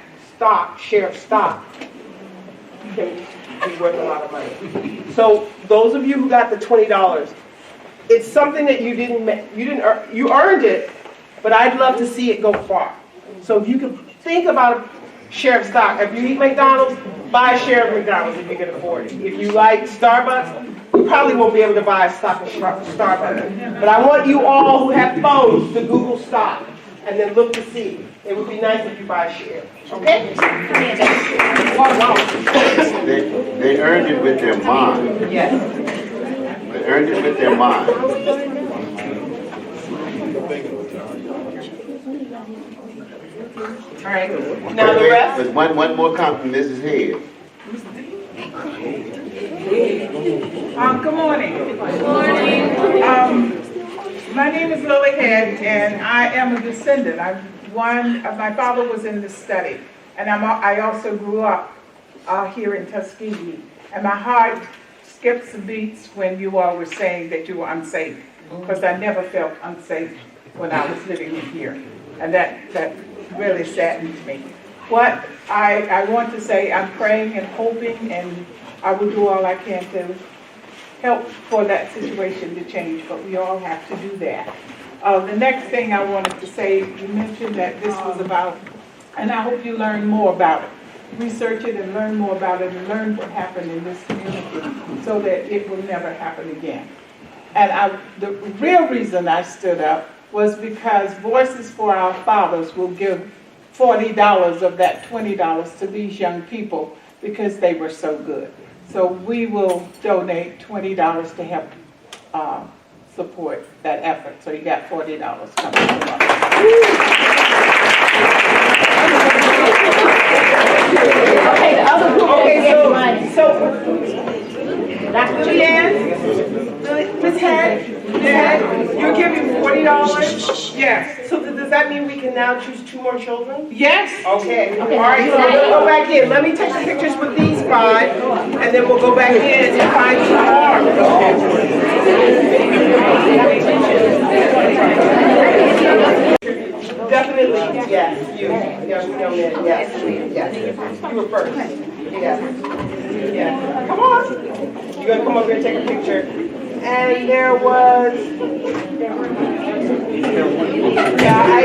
share of stock, can be worth a lot of money. So those of you who got the $20, it's something that you earned it, but I'd love to see it go far. So if you could think about a share of stock. If you eat McDonald's, buy a share of McDonald's if you can afford it. If you like Starbucks, you probably won't be able to buy a stock of Starbucks. But I want you all who have phones to Google stock and then look to see. It would be nice if you buy a share. Okay? They earned it with their mind. Yes. They earned it with their mind. All right. Now the rest. But one more comment, Mrs. Head. Good morning. Good morning. My name is Lily Head, and I am a descendant. My father was in the study, and I also grew up here in Tuskegee. And my heart skips a beats when you all were saying that you were unsafe, because I never felt unsafe when I was living here, and that really saddens me. What I want to say, I'm praying and hoping, and I will do all I can to help for that situation to change, but we all have to do that. The next thing I wanted to say, you mentioned that this was about, and I hope you learn more about it. Research it and learn more about it and learn what happened in this community so that it will never happen again. And the real reason I stood up was because Voices for Our Fathers will give $40 of that $20 to these young people because they were so good. So we will donate $20 to help support that effort. So you got $40 coming from us. Okay, the other group is getting money. So Ms. Head, you're giving $40? Yes. So does that mean we can now choose 2 more children? Yes. Okay. All right, so we'll go back in. Let me take some pictures with these 5, and then we'll go back in and find 2 more. Definitely, yes. You, young man, yes. Yes. You were first. Yes. Yes. Come on. You're going to come up here and take a picture. And there was, yeah,